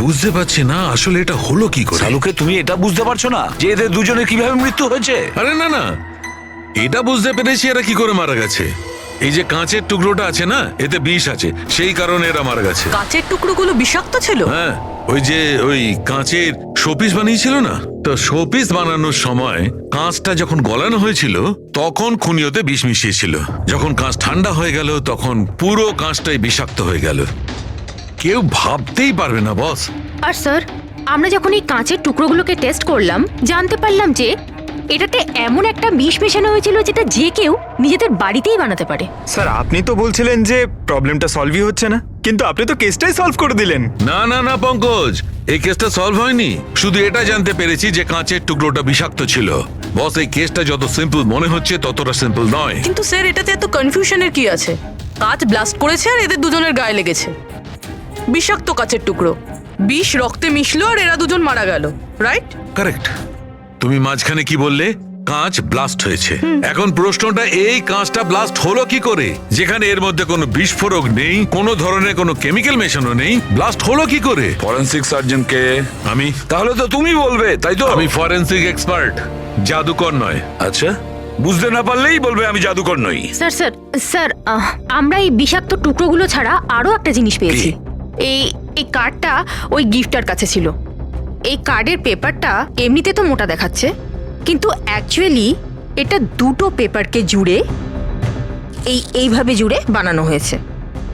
বুঝতে পারছি না আসলে এটা হলো কি করে। সালুকে, তুমি এটা বুঝতে পারছো না যে এদের দুজনের কিভাবে মৃত্যু হয়েছে? আরে না না, এটা বুঝতে পেরেছি এরা কি করে মারা গেছে। এই যে কাঁচের টুকরোটা আছে না, এতে বিষ আছে, সেই কারণে এরা মারা গেছে। কাঁচের টুকরোগুলো বিষাক্ত ছিল? হ্যাঁ, ওই কাঁচের শোপিস বানিয়েছিল না, তো শোপিস বানানোর সময় কাঁচটা যখন গলানো হয়েছিল তখন খুনিওতে বিষ মিশিয়েছিল। যখন কাঁচ ঠান্ডা হয়ে গেল তখন পুরো কাঁচটাই বিষাক্ত হয়ে গেল। কেউ ভাবতেই পারবে না বস। আর স্যার, আমরা যখন এই কাঁচের টুকরোগুলোকে টেস্ট করলাম, জানতে পারলাম যে এটাতে এমন একটা বিষ মেশানো হয়েছিল যেটা যে কেউ নিজেদের বাড়িতেই বানাতে পারে। স্যার, আপনি তো বলছিলেন যে প্রবলেমটা সলভই হচ্ছে না, কিন্তু আপনি তো কেসটাই সলভ করে দিলেন। না না না পঙ্কজ, এই কেসটা সলভ হয়নি। শুধু এটা জানতে পেরেছি যে কাঁচের টুকরোটা বিষাক্ত ছিল। বস, এই কেসটা যত সিম্পল মনে হচ্ছে ততটা সিম্পল নয়। কিন্তু স্যার, এটাতে এত কনফিউশনের কি আছে? কাঁচ ব্লাস্ট করেছে আর এদের দুজনের গায়ে লেগেছে। বিষাক্ত কাঁচের টুকরো, বিষ রক্তে মিশলো আর এরা দুজন মারা গেল, রাইট? কারেক্ট। তুমি মাঝখানে কি বললে? কাঁচ ব্লাস্ট হয়েছে। এখন প্রশ্নটা, এই কাঁচটা ব্লাস্ট হলো কি করে? যেখানে এর মধ্যে কোনো বিস্ফোরক নেই, কোনো ধরনের কোনো কেমিক্যাল মেশানো নেই, ব্লাস্ট হলো কি করে? ফরেন্সিক সার্জনকে আমি। তাহলে তো তুমি বলবে, তাই তো? আমি ফরেন্সিক এক্সপার্ট, জাদুকর নয়। আচ্ছা, বুঝতে না পারলেই বলবে আমি জাদুকর নই। স্যার স্যার স্যার, আমরা এই বিষাক্ত টুকরোগুলো ছাড়া আরো একটা জিনিস পেয়েছি। এই কার্ডটা ওই গিফটার কাছে ছিল। এই কার্ডের পেপারটা এমনিতে তো মোটা দেখাচ্ছে, কিন্তু অ্যাকচুয়ালি এটা দুটো পেপারকে জুড়ে এইভাবে জুড়ে বানানো হয়েছে।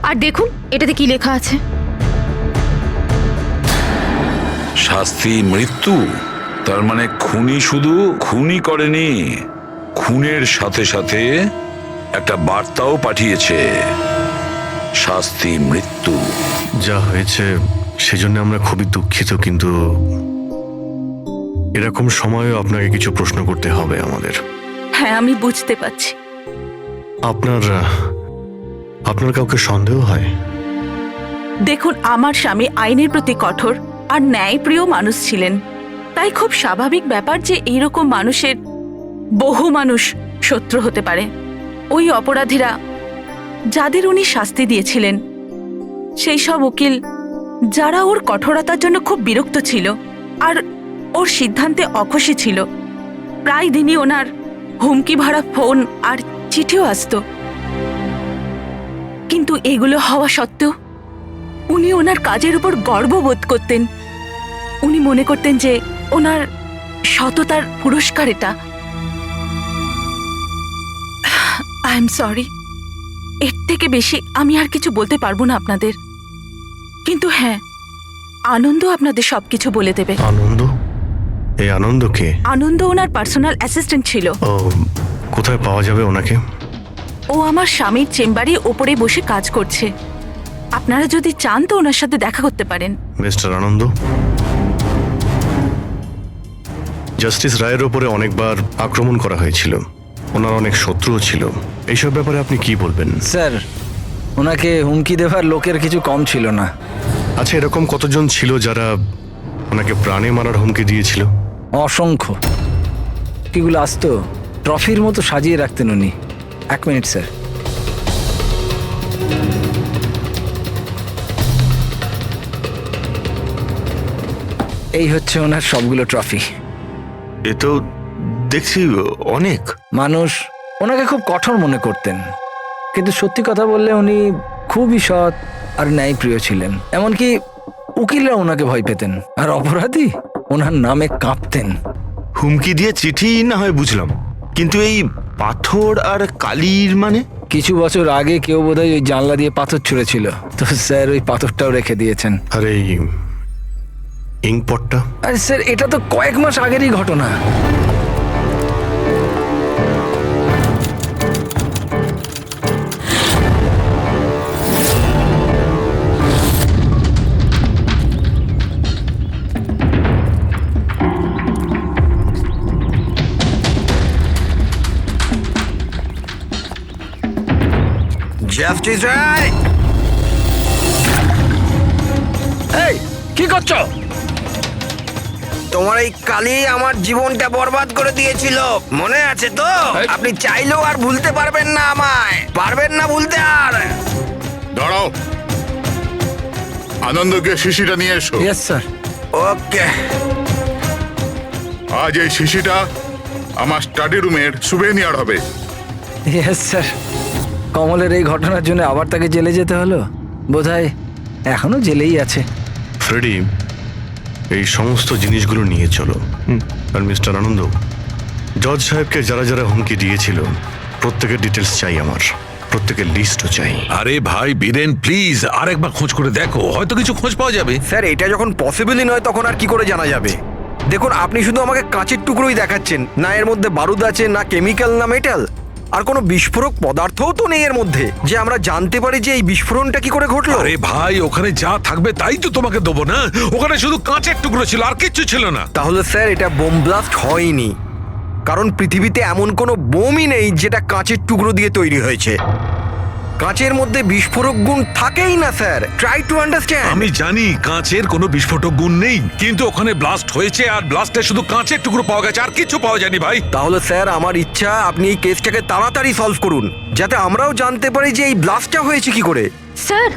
আর দেখুন এটাতে কি লেখা আছে। শাস্তি মৃত্যু, তার মানে খুনি শুধু খুনই করেনি, খুনের সাথে সাথে একটা বার্তাও পাঠিয়েছে, শাস্তি মৃত্যু। যা হয়েছে সেজন্য আমরা খুবই দুঃখিত, কিন্তু এরকম সময়েও আপনাকে কিছু প্রশ্ন করতে হবে আমাদের। হ্যাঁ, আমি বুঝতে পারছি। আপনার কাউকে সন্দেহ হয়? দেখুন, আমার স্বামী আইনের প্রতি কঠোর আর ন্যায়প্রিয় মানুষ ছিলেন, তাই খুব স্বাভাবিক ব্যাপার যে এইরকম মানুষের বহু মানুষ শত্রু হতে পারে। ওই অপরাধীরা যাদের উনি শাস্তি দিয়েছিলেন, সেই সব উকিল যারা ওর কঠোরতার জন্য খুব বিরক্ত ছিল আর ওর সিদ্ধান্তে অখুশি ছিল, প্রায় দিনই ওনার হুমকি ভরা ফোন আর চিঠিও আসতো। কিন্তু এগুলো হওয়া সত্ত্বেও উনি ওনার কাজের উপর গর্ববোধ করতেন। উনি মনে করতেন যে ওনার সততার পুরস্কার এটা। আই এম সরি, এর থেকে বেশি আমি আর কিছু বলতে পারবো না আপনাদের। কিন্তু হ্যাঁ, আনন্দ আপনাদের সবকিছু বলে দেবে। আনন্দ? এই আনন্দ কে? আনন্দ ওনার পার্সোনাল অ্যাসিস্ট্যান্ট ছিল। ও, কোথায় পাওয়া যাবে ওনাকে? ও আমার স্বামীর চেম্বারে ওপরে বসে কাজ করছে। আপনারা যদি চান তো ওনার সাথে দেখা করতে পারেন। মিস্টার আনন্দ, জাস্টিস রায়ের ওপরে অনেকবার আক্রমণ করা হয়েছিল, ওনার অনেক শত্রুও ছিল। এইসব ব্যাপারে আপনি কি বলবেন? স্যার, ওনাকে হুমকি দেওয়ার লোকের কিছু কম ছিল না। আচ্ছা, এরকম কতজন ছিল যারা ওনাকে প্রাণে মারার হুমকি দিয়েছিল? অসংখ্য। কিগুলো আসতো ট্রফির মতো সাজিয়ে রাখতেন উনি। 1 মিনিট স্যার। এই হচ্ছে ওনার সবগুলো ট্রফি। এ তো দেখছি অনেক। মানুষ ওনাকে খুব কঠোর মনে করতেন, কিন্তু সত্যি কথা বললে উনি খুবই সৎ আর ন্যায়প্রিয় ছিলেন। এমনকি উকিলরা ওনাকে ভয় পেতেন, আর অপরাধী ওনার নামে কাঁপতেন। হুমকি দিয়ে চিঠি না হয় বুঝলাম, কিন্তু এই পাথর আর কালির মানে? কিছু বছর আগে কেউ বোধহয় ওই জানলা দিয়ে পাথর ছুঁড়েছিল, তো স্যার ওই পাথরটাও রেখে দিয়েছেন। আর এই ইঙ্কপটটা? আরে স্যার, এটা তো কয়েক মাস আগেরই ঘটনা। জাস্টিস রায়! এই কি করছো? তোমার এই কালি আমার জীবনটা বরবাদ করে দিয়েছিল, মনে আছে তো? আপনি চাইলেও আর ভুলতে পারবেন না, আমায় পারবেন না ভুলতে আর। দাঁড়াও, আনন্দকে শিশিটা নিয়ে এসো। Yes sir. ওকে। আজ এই শিশিটা আমার স্টাডি রুমের সুভেনিয়ার হবে। Yes sir. কমলের এই ঘটনার জন্য আবার তাকে জেলে যেতে হলো, বোধহয় এখনো জেলেই আছে। ফ্রেডি, এই সমস্ত জিনিসগুলো নিয়ে চলো। আর মিস্টার আনন্দ, জজ সাহেবকে যারা যারা হুমকি দিয়েছিল প্রত্যেকের ডিটেলস চাই আমার, প্রত্যেকের লিস্টও চাই। আরে ভাই বীরেন, প্লিজ আরেকবার খোঁজ করে দেখো, হয়তো কিছু খোঁজ পাওয়া যাবে। স্যার, এটা যখন পসিবলই নয় তখন আর কি করে জানা যাবে? দেখুন, আপনি শুধু আমাকে কাঁচের টুকরোই দেখাচ্ছেন, না এর মধ্যে বারুদ আছে, না কেমিক্যাল, না মেটাল, আর কোনো বিস্ফোরক পদার্থও তো নেই এর মধ্যে, যে আমরা জানতে পারি যে এই বিস্ফোরণটা কি করে ঘটলো। আরে ভাই, ওখানে যা থাকবে তাই তো তোমাকে দেবো না। ওখানে শুধু কাঁচের টুকরো ছিল, আর কিচ্ছু ছিল না। তাহলে স্যার এটা বোম ব্লাস্ট হয়নি, কারণ পৃথিবীতে এমন কোনো বোমই নেই যেটা কাঁচের টুকরো দিয়ে তৈরি হয়েছে। কাঁচের মধ্যে বিস্ফোরক গুণ থাকেই না স্যার, ট্রাই টু আন্ডারস্ট্যান্ড। আমি জানি কাঁচের কোনো বিস্ফোটক গুণ নেই, কিন্তু ওখানে ব্লাস্ট হয়েছে আর ব্লাস্টে শুধু কাঁচের টুকরো পাওয়া গেছে, আর কিছু পাওয়া যায়নি ভাই। তাহলে স্যার আমার ইচ্ছা আপনি এই কেসটাকে তাড়াতাড়ি সলভ করুন, যাতে আমরাও জানতে পারি যে এই ব্লাস্টটা হয়েছে কি করে। স্যার,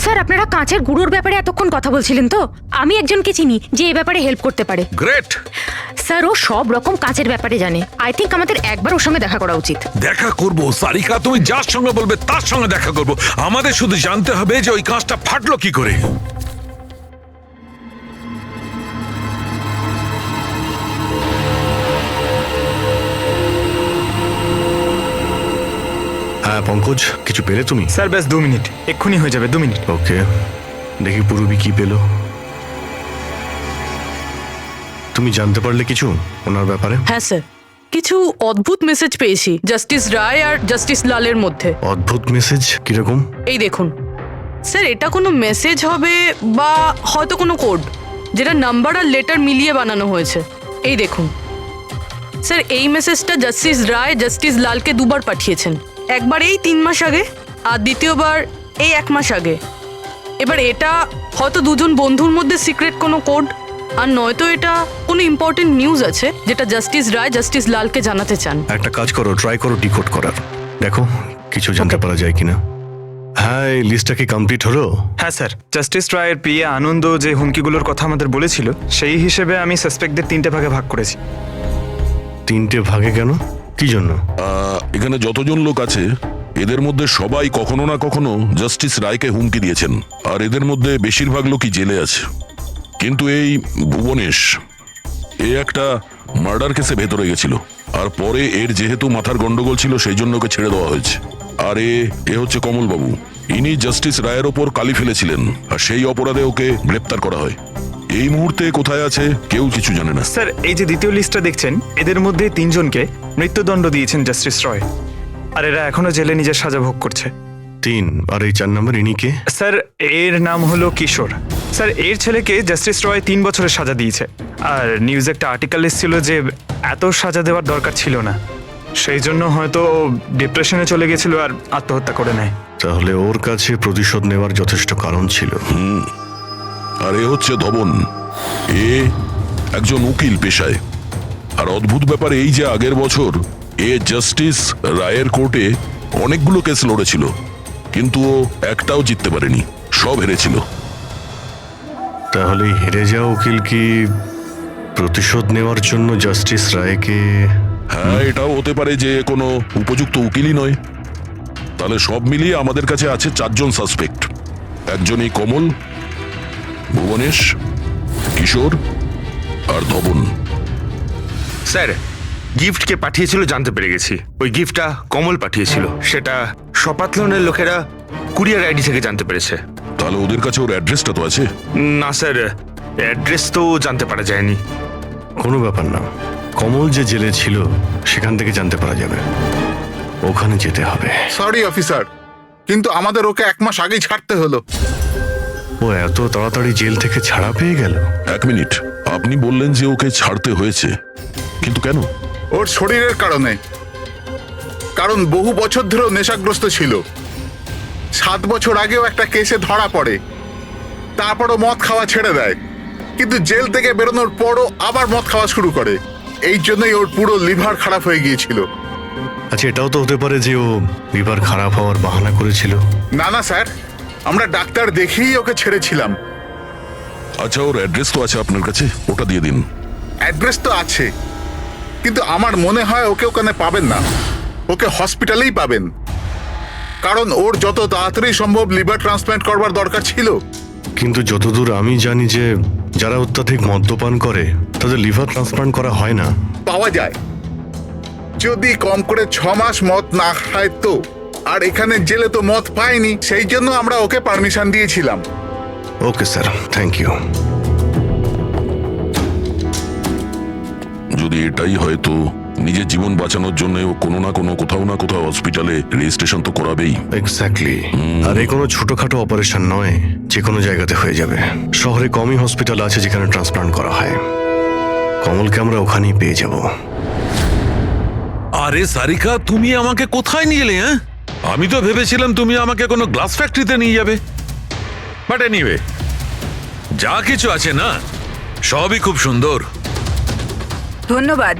স্যার আপনারা কাঁচের গুঁড়োর ব্যাপারে এতক্ষণ কথা বলছিলেন তো? আমি একজনকে চিনি যে এই ব্যাপারে হেল্প করতে পারে। গ্রেট স্যার, ও সব রকম কাঁচের ব্যাপারে জানে। আই থিঙ্ক আমাদের একবার ওর সঙ্গে দেখা করা উচিত। দেখা করব সারিকা, তুমি যার সঙ্গে বলবে তার সঙ্গে দেখা করব। আমাদের শুধু জানতে হবে যে ওই কাঁচটা ফাটলো কি করে। হ্যাঁ পঙ্কজ, কিছু পেলে তুমি? স্যার ব্যাস 2 মিনিট, এক্ষুনি হয়ে যাবে 2 মিনিট। ওকে, দেখি পূরবী কি পেলো। তুমি জানতে পারলে কিছু ওনার ব্যাপারে? হ্যাঁ স্যার, কিছু অদ্ভুত মেসেজ পেয়েছি জাস্টিস রায় আর জাস্টিস লালের মধ্যে। অদ্ভুত মেসেজ কিরকম? এই দেখুন স্যার, এটা কোনো মেসেজ হবে বা হয়তো কোনো কোড, যেটা নাম্বার আর লেটার মিলিয়ে বানানো হয়েছে। এই দেখুন স্যার, এই মেসেজটা জাস্টিস রায় জাস্টিস লালকে 2 বার পাঠিয়েছেন। একবার এই 3 মাস আগে আর দ্বিতীয়বার এই 1 মাস আগে। এবার এটা হয়তো দুজন বন্ধুর মধ্যে সিক্রেট কোনো কোড, আর নয়তো এটা কোনো ইম্পর্টেন্ট নিউজ আছে যেটা জাস্টিস রায় জাস্টিস লালকে জানাতে চান। একটা কাজ করো, ট্রাই করো ডিকোড করার, দেখো কিছু জানতে পারা যায় কিনা। হ্যাঁ, এই লিস্টটা কি কমপ্লিট হলো? হ্যাঁ স্যার, জাস্টিস রায়ের পিএ আনন্দ যে হুমকিগুলোর কথা আমাদের বলেছিল, সেই হিসেবে আমি সাসপেক্টদের 3টে ভাগে ভাগ করেছি। 3টে ভাগে কেন, কি জন্য? এখানে যতজন লোক আছে এদের মধ্যে সবাই কখনো না কখনো জাস্টিস রায়কে হুমকি দিয়েছেন, আর এদের মধ্যে বেশিরভাগ লোকই জেলে আছে। কিন্তু এই ভুবনেশ, এ একটা মার্ডার কেসে ভেতরে গেছিল, আর পরে এর যেহেতু মাথার গন্ডগোল ছিল সেই জন্য ওকে ছেড়ে দেওয়া হয়েছে। আর এ হচ্ছে কমল বাবু, ইনি জাস্টিস রায়ের ওপর কালি ফেলেছিলেন, আর সেই অপরাধে ওকে গ্রেপ্তার করা হয়। এই মুহূর্তে কোথায় আছে কেউ কিছু জানে না। স্যার, এই যে দ্বিতীয় লিস্টটা দেখছেন, এদের মধ্যে 3 জনকে মৃত্যুদণ্ড দিয়েছেন জাস্টিস রয়, আর এরা এখনো জেলে নিজের সাজা ভোগ করছে। 3, আর এই 4 নম্বর ইনি কে? স্যার, এর নাম হলো কিশোর। স্যার, এর ছেলেকে জাস্টিস রয় 3 বছরের সাজা দিয়েছে, আর নিউজে একটা আর্টিকেল এসেছিল যে এত সাজা দেওয়ার দরকার ছিল না, সেই জন্য হয়তো ডিপ্রেশনে চলে গেছিল আর আত্মহত্যা করে নেয়। তাহলে ওর কাছে প্রতিশোধ নেওয়ার যথেষ্ট কারণ ছিল। আর এ হচ্ছে ধবন, এ একজন উকিল পেশায়। আর অদ্ভুত ব্যাপার এই যে আগের বছর এ জাস্টিস রায়ের কোর্টে অনেকগুলো কেস লড়েছিল, কিন্তু ও একটাও জিততে পারেনি, সব হেরেছিল। তাহলে হেরে যাওয়া উকিল কি প্রতিশোধ নেওয়ার জন্য জাস্টিস রায়কে? হ্যাঁ, এটাও হতে পারে যে কোনো উপযুক্ত উকিলই নয়। তাহলে সব মিলিয়ে আমাদের কাছে আছে 4 জন সাসপেক্ট। একজনই কমল, ভুবনেশ, কিশোর আর ধবন। স্যার, গিফটকে পাঠিয়েছিল জানতে পেরে গেছি। ওই গিফটটা কমল পাঠিয়েছিল, সেটা সপাতলনের লোকেরা কুরিয়ার আইডি থেকে জানতে পেরেছে। তাহলে ওদের কাছে ওর অ্যাড্রেসটা তো আছে? না স্যার, অ্যাড্রেস তো জানতে পারা যায়নি। কোনো ব্যাপার না, কমল যে জেলে ছিল সেখান থেকে জানতে পারা যাবে, ওখানে যেতে হবে। সরি অফিসার, কিন্তু আমাদের ওকে 1 মাস আগেই ছাড়তে হলো। ও এত তাড়াতাড়ি জেল থেকে ছাড়া পেয়ে গেল? 1 মিনিট, আপনি বললেন যে ওকে ছাড়তে হয়েছে, কিন্তু কেন? ওর শরীরের কারণে। কারণ বহু বছর ধরেও নেশাগ্রস্ত ছিল। 7 বছর আগেও একটা কেসে ধরা পড়ে, তারপরও মদ খাওয়া ছেড়ে দেয়, কিন্তু জেল থেকে বেরোনোর পরও আবার মদ খাওয়া শুরু করে। এই জন্যই ওর পুরো লিভার খারাপ হয়ে গিয়েছিল। আচ্ছা, এটাও তো হতে পারে যে ও লিভার খারাপ হওয়ার বাহানা করেছিল। না না স্যার, আমরা ডাক্তার দেখেই ওকে ছেড়েছিলাম। আচ্ছা, ওর অ্যাড্রেস তো আছে আপনার কাছে, ওটা দিয়ে দিন। অ্যাড্রেস তো আছে, কিন্তু আমার মনে হয় ওকে ওখানে পাবেন না, ওকে হসপিটালেই পাবেন। কারণ ওর যত তাড়াতাড়ি সম্ভব লিভার ট্রান্সপ্ল্যান্ট করবার দরকার ছিল। কিন্তু যতদূর আমি জানি যে যারা অত্যাধিক মদ্যপান করে তাদের লিভার ট্রান্সপ্লান্ট করা হয় না। পাওয়া যায়, যদি কম করে 6 মাস মদ না খায় তো। আর এখানে জেলে তো মদ পায়নি, সেই জন্য আমরা ওকে পারমিশন দিয়েছিলাম। Okay sir, thank you. যদি এটাই হয় তো নিজের জীবন বাঁচানোর জন্য ও কোনো না কোনো কোথাও না কোথাও হসপিটালে রেজিস্ট্রেশন তো করাবেই। এক্স্যাক্টলি। আর এই কোনো ছোটখাটো অপারেশন নয়, যে কোনো জায়গাতে হয়ে যাবে। শহরে কমই হসপিটাল আছে যেখানে ট্রান্সপ্লান্ট করা হয়। কমলকে আমরা ওখানেই পেয়ে যাব। আরে সারিকা, তুমি আমাকে কোথায় নিয়ে এলে? হ্যাঁ, আমি তো ভেবেছিলাম তুমি আমাকে কোনো গ্লাস ফ্যাক্টরিতে নিয়ে যাবে। বাট এনিওয়ে, যা কিছু আছে না সবই খুব সুন্দর। ধন্যবাদ।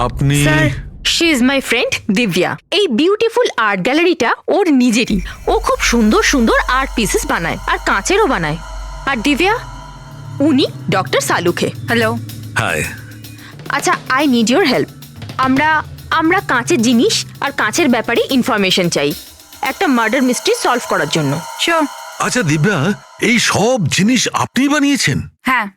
আপনি? Sir, she is my friend Divya. এই বিউটিফুল আর্ট গ্যালারিটা ওর নিজেরই। ও খুব সুন্দর সুন্দর আর্ট পিসেস বানায়, আর কাঁচেরও বানায়। আর দিব্যা, উনি ডক্টর সালুখে। হ্যালো। হাই। আচ্ছা, আই নিড ইউর হেল্প। আমরা কাঁচের জিনিস আর কাঁচের ব্যাপারে ইনফরমেশন চাই একটা মার্ডার মিস্ট্রি সলভ করার জন্য। শিওর। আচ্ছা দিব্যা, এই সব জিনিস আপনি বানিয়েছেন? হ্যাঁ।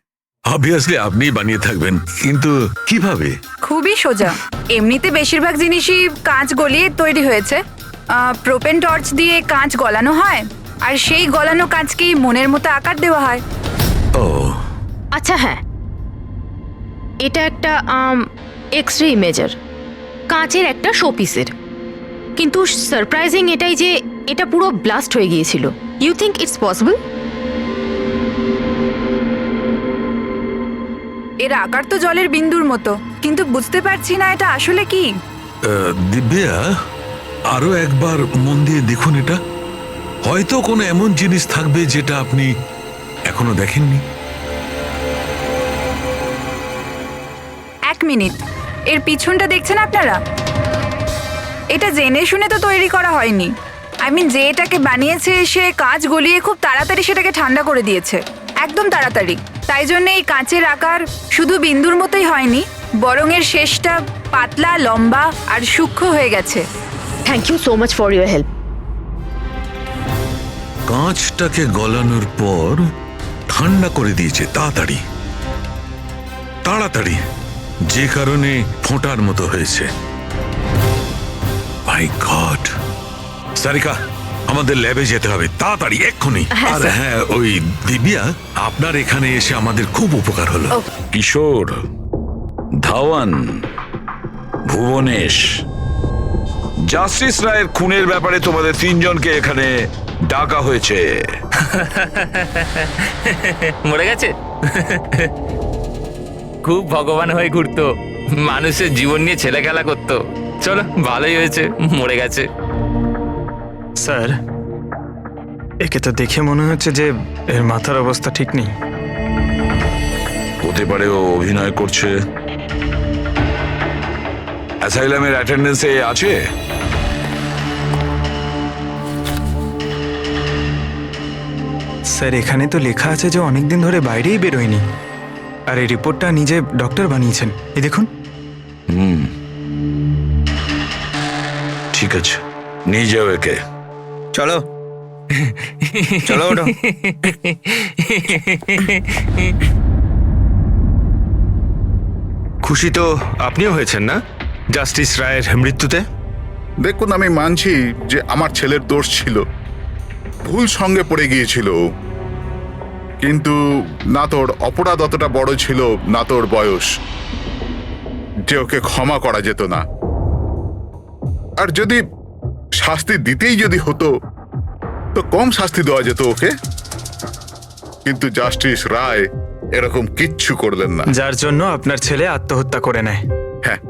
অবভিয়াসলি আপনি বানিয়ে থাকবেন, কিন্তু কিভাবে? খুবই সোজা। এমনিতে বেশিরভাগ জিনিসই কাঁচ গলিয়ে তৈরি হয়েছে। প্রোপেন টর্চ দিয়ে কাঁচ গলানো হয়, আর সেই গলানো কাঁচকেই মনের মতো আকার দেওয়া হয়। ও আচ্ছা হ্যাঁ, এটা একটা এক্স রে ইমেজার, কাঁচের একটা শোপিসের। কিন্তু সারপ্রাইজিং এটাই যে এটা পুরো ব্লাস্ট হয়ে গিয়েছিল। You think it's possible? এর আকার তো জলের বিন্দুর মতো, কিন্তু বুঝতে পারছি না এটা আসলে কি। দিব্যা, আরো একবার মন দিয়ে দেখুন এটা। হয়তো কোনো এমন জিনিস থাকবে যেটা আপনি এখনো দেখেননি। 1 মিনিট, এর পিছনটা দেখছেন আপনারা? এটা জেনে শুনে তো তৈরি করা হয়নি। যে এটাকে বানিয়েছে সে কাঁচ গলিয়ে খুব তাড়াতাড়ি সেটাকে ঠান্ডা করে দিয়েছে, একদম তাড়াতাড়ি। তাই জন্য এই কাঁচের আকার শুধু বিন্দুর মতোই হয়নি, বরং এর শেষটা পাতলা, লম্বা আর সূক্ষ্ম হয়ে গেছে। Thank you so much for your help. কাঁচটাকে গলানোর পর ঠান্ডা করে দিয়েছে তাড়াতাড়ি তাড়াতাড়ি, যে কারণে ফোঁটার মতো হয়েছে। মাই গড! সারিকা, আমাদের ল্যাবে যেতে হবে তাড়াতাড়ি, এক্ষুনি। আর হ্যাঁ, ওই দিব্যা, আপনার এখানে এসে আমাদের খুব উপকার হলো। কিশোর, ধাওয়ান, ভুবনেশ, জাস্টিস রায়ের খুনের ব্যাপারে তোমাদের তিনজনকে এখানে ডাকা হয়েছে। মরে গেছে? খুব ভগবান হয়ে ঘুরতো, মানুষের জীবন নিয়ে ছেলে খেলা করতো। চলো, ভালোই হয়েছে মরে গেছে। স্যার, একে তো দেখে মনে হচ্ছে যে এর মাথার অবস্থা ঠিক নেই। হতে পারে ও অভিনয় করছে। অ্যাসাইলামের অ্যাটেন্ডেন্সে আছে? স্যার, এখানে তো লেখা আছে যে অনেকদিন ধরে বাইরেই বেরোয়নি, আর এই রিপোর্টটা নিজে ডক্টর বানিয়েছেন। এই দেখুন। ঠিক আছে, নিয়ে যাও একে। চলো চলো ওঠো। খুশি তো আপনিও হয়েছেন না জাস্টিস রায়ের মৃত্যুতে? দেখুন, আমি মানছি যে আমার ছেলের দোষ ছিল, ভুল সঙ্গে পড়ে গিয়েছিল, কিন্তু না তোর অপরাধ অতটা বড় ছিল, না তোর বয়স, যে ওকে ক্ষমা করা যেত না। আর যদি শাস্তি দিতেই যদি হতো তো কম শাস্তি দেওয়া যেত ওকে, কিন্তু জাস্টিস রায় এরকম কিচ্ছু করলেন না। যার জন্য আপনার ছেলে আত্মহত্যা করে নেয়। হ্যাঁ,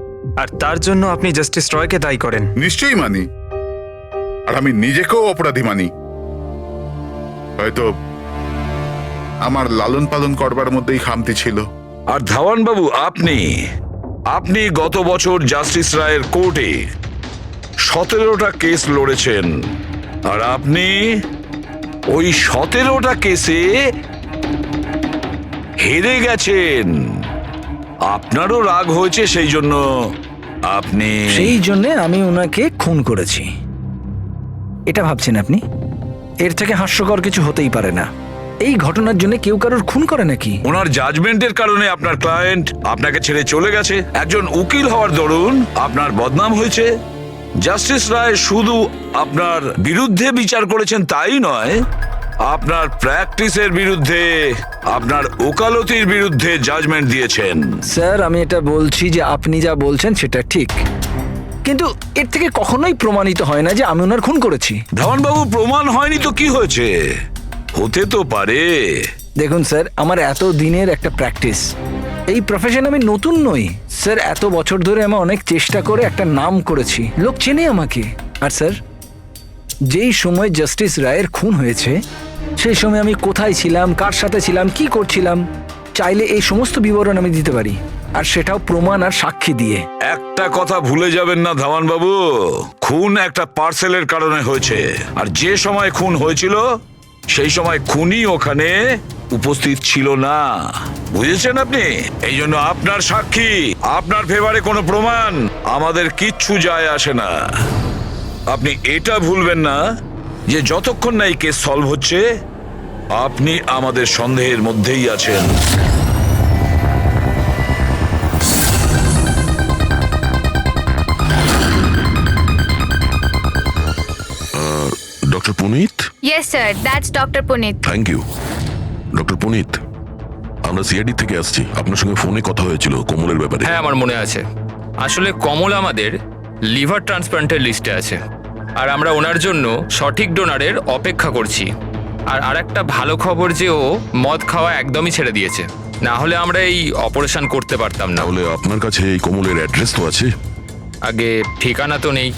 আর তার জন্য আপনি জাস্টিস রয়কে দায়ী করেন। নিশ্চয়ই মানি, আর আমি নিজেকেও অপরাধী মানি। হয়তো আমার লালন পালন করবার মধ্যেই খামতি ছিল। আর ধাওয়ান বাবু, আপনি গত বছর জাস্টিস রায়ের কোর্টে 17টা কেস লড়েছেন, আর আপনি ওই 17টা কেসে হেরে গেছেন। আপনারও রাগ হয়েছে, সেই জন্য আমি ওনাকে খুন করেছি, এটা ভাবছেন আপনি? এর থেকে হাস্যকর কিছু হতেই পারে না। এই ঘটনার জন্য কেউ কারোর খুন করে নাকি? ওনার জাজমেন্টের কারণে আপনার ক্লায়েন্ট আপনাকে ছেড়ে চলে গেছে। একজন উকিল হওয়ার দরুন আপনার বদনাম হয়েছে। জাস্টিস রায় শুধু আপনার বিরুদ্ধে বিচার করেছেন তাই নয়, আপনার প্র্যাকটিসের বিরুদ্ধে, আপনার ওকালতির বিরুদ্ধে জাজমেন্ট দিয়েছেন। স্যার, আমি এটা বলছি যে আপনি যা বলছেন সেটা ঠিক, কিন্তু এর থেকে কখনোই প্রমাণিত হয় না যে আমি ওনার খুন করেছি। ধাওয়ান বাবু, প্রমাণ হয়নি তো কি হয়েছে? হতে তো পারে। দেখুন স্যার, আমার এত দিনের একটা প্র্যাকটিস, এই প্রফেশন আমি নতুন নই স্যার। এত বছর ধরে আমি অনেক চেষ্টা করে একটা নাম করেছি, লোক চেনে আমাকে। আর স্যার, যেই সময় জাস্টিস রায়ের খুন হয়েছে সেই সময় আমি কোথায় ছিলাম, কার সাথে ছিলাম, কি করছিলাম, চাইলে এই সমস্ত বিবরণ আমি দিতে পারি, আর সেটাও প্রমাণ আর সাক্ষী দিয়ে। একটা কথা ভুলে যাবেন না ধাওয়ান বাবু, খুন একটা পার্সেলের কারণে হয়েছে, আর যে সময় খুন হয়েছিল সেই সময় খুনি ওখানে উপস্থিত ছিল না। বুঝেছেন আপনি? এই জন্য আপনার সাক্ষী, আপনার ফেভারে কোনো প্রমাণ আমাদের কিচ্ছু যায় আসে না। আপনি এটা ভুলবেন না যে যতক্ষণ না এই কেস সলভ হচ্ছে আপনি আমাদের সন্দেহের মধ্যেই আছেন। Punit? Yes sir, that's doctor Punit. Thank you. Doctor Punit, আমরা সিআইডি থেকে আসছি। আপনার সঙ্গে ফোনে কথা হয়েছিল কোমলের ব্যাপারে। হ্যাঁ, আমার মনে আছে। আসলে কমল আমাদের লিভার ট্রান্সপ্লান্টের লিস্টে আছে, আর আমরা ওনার জন্য সঠিক ডোনারের অপেক্ষা করছি। আর আরেকটা ভালো খবর যে ও মদ খাওয়া একদমই ছেড়ে দিয়েছে, না হলে আমরা এই অপারেশন করতে পারতাম না। তাহলে আপনার কাছে এই কোমলের অ্যাড্রেস তো আছে? আগে ঠিকানা তো নেই।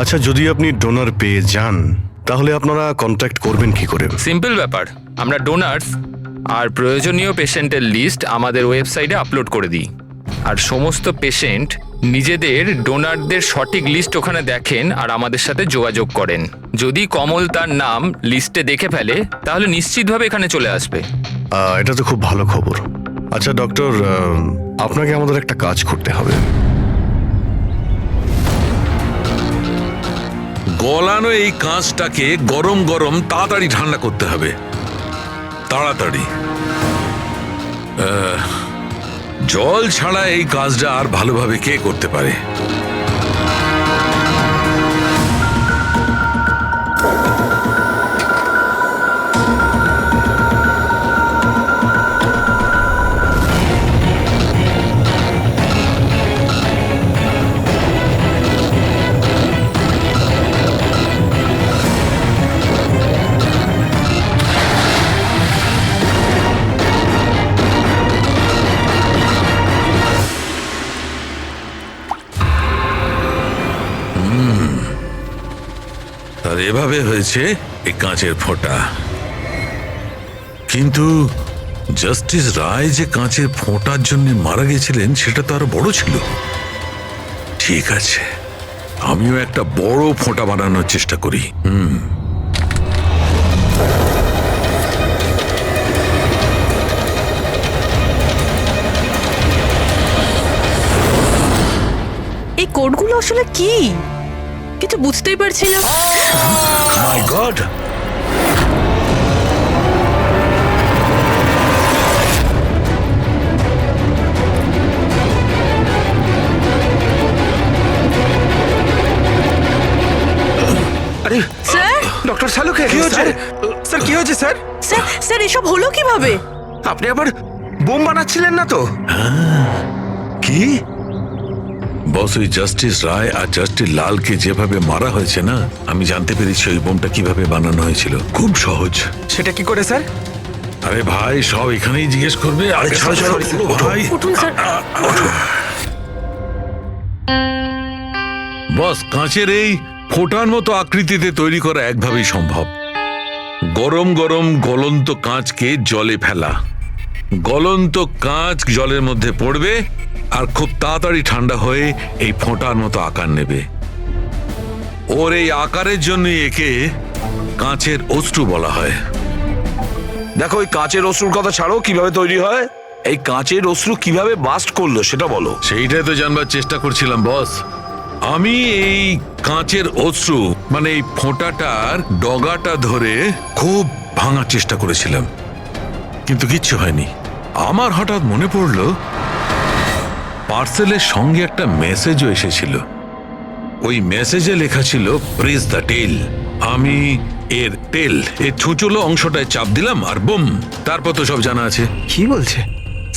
আচ্ছা, যদি আপনি ডোনার পেয়ে যান তাহলে আপনারা কন্ট্যাক্ট করবেন কি করে? সিম্পল ব্যাপার, আমরা ডোনার্স আর প্রয়োজনীয় পেশেন্টের লিস্ট আমাদের ওয়েবসাইটে আপলোড করে দিই, আর সমস্ত পেশেন্ট নিজেদের ডোনারদের সঠিক লিস্ট ওখানে দেখেন আর আমাদের সাথে যোগাযোগ করেন। যদি কমল তার নাম লিস্টে দেখে ফেলে তাহলে নিশ্চিতভাবে এখানে চলে আসবে। এটা তো খুব ভালো খবর। আচ্ছা ডক্টর, আপনাকে আমাদের একটা কাজ করতে হবে। গলানো এই কাঁচটাকে গরম গরম তাড়াতাড়ি ঠান্ডা করতে হবে, তাড়াতাড়ি। জল ছাড়া এই কাজটা আর ভালোভাবে কে করতে পারে? আর এভাবে হয়েছে এই কাঁচের ফোঁটা। কিন্তু জাস্টিস রায় যে কাঁচের ফোঁটার জন্য মারা গেছিলেন সেটা তো আরো বড় ছিল। ঠিক আছে, আমিও একটা বড় ফোঁটা বানানোর চেষ্টা করি। এই কোডগুলো আসলে কি? কিছু বুঝতেই পারছি না। মাই গড! আরে স্যার, ডক্টর সালুকে কি হয়েছে? স্যার কি হয়েছে স্যার? স্যার স্যার এসব হলো কিভাবে? আপনি আবার বোম বানাচ্ছিলেন না তো? কি বস, ওই জাস্টিস রায় আর জাস্টিস লালকে যেভাবে মারা হয়েছে না, আমি জানতে পেরেছি ওই বোমটা কিভাবে বানানো হয়েছিল। খুব সহজ। সেটা কি করে স্যার? আরে ভাই, সব এখানেই জিজ্ঞেস করবে। আরে ছাড়ো, ছাড়ো, ভাই, উঠুন স্যার। বস, কাঁচের এই ফোঁটার মতো আকৃতিতে তৈরি করা একভাবেই সম্ভব। গরম গরম গলন্ত কাঁচকে জলে ফেলা, গলন্ত কাঁচ জলের মধ্যে পড়বে আর খুব তাড়াতাড়ি ঠান্ডা হয়ে এই ফোঁটার মতো আকার নেবে। ওর এই আকারের জন্য একে কাঁচের অশ্রু বলা হয়। দেখো, ওই কাঁচের অশ্রুর কথা ছাড়ো, কিভাবে তৈরি হয়? এই কাঁচের অশ্রু কিভাবে বাস্ট করলো সেটা বলো। সেইটাই তো জানবার চেষ্টা করছিলাম বস। আমি এই কাঁচের অশ্রু মানে এই ফোঁটাটার ডগাটা ধরে খুব ভাঙার চেষ্টা করেছিলাম, কিন্তু কিচ্ছু হয়নি। আমার হঠাৎ মনে পড়লো পার্সেলের সঙ্গে একটা মেসেজও এসেছিল। ওই মেসেজে লেখা ছিল প্রেস দ্য টেল। আমি এর টেল, এর ছুঁচলো অংশটায় চাপ দিলাম আর বুম, তারপর তো সব জানা আছে। কি বলছে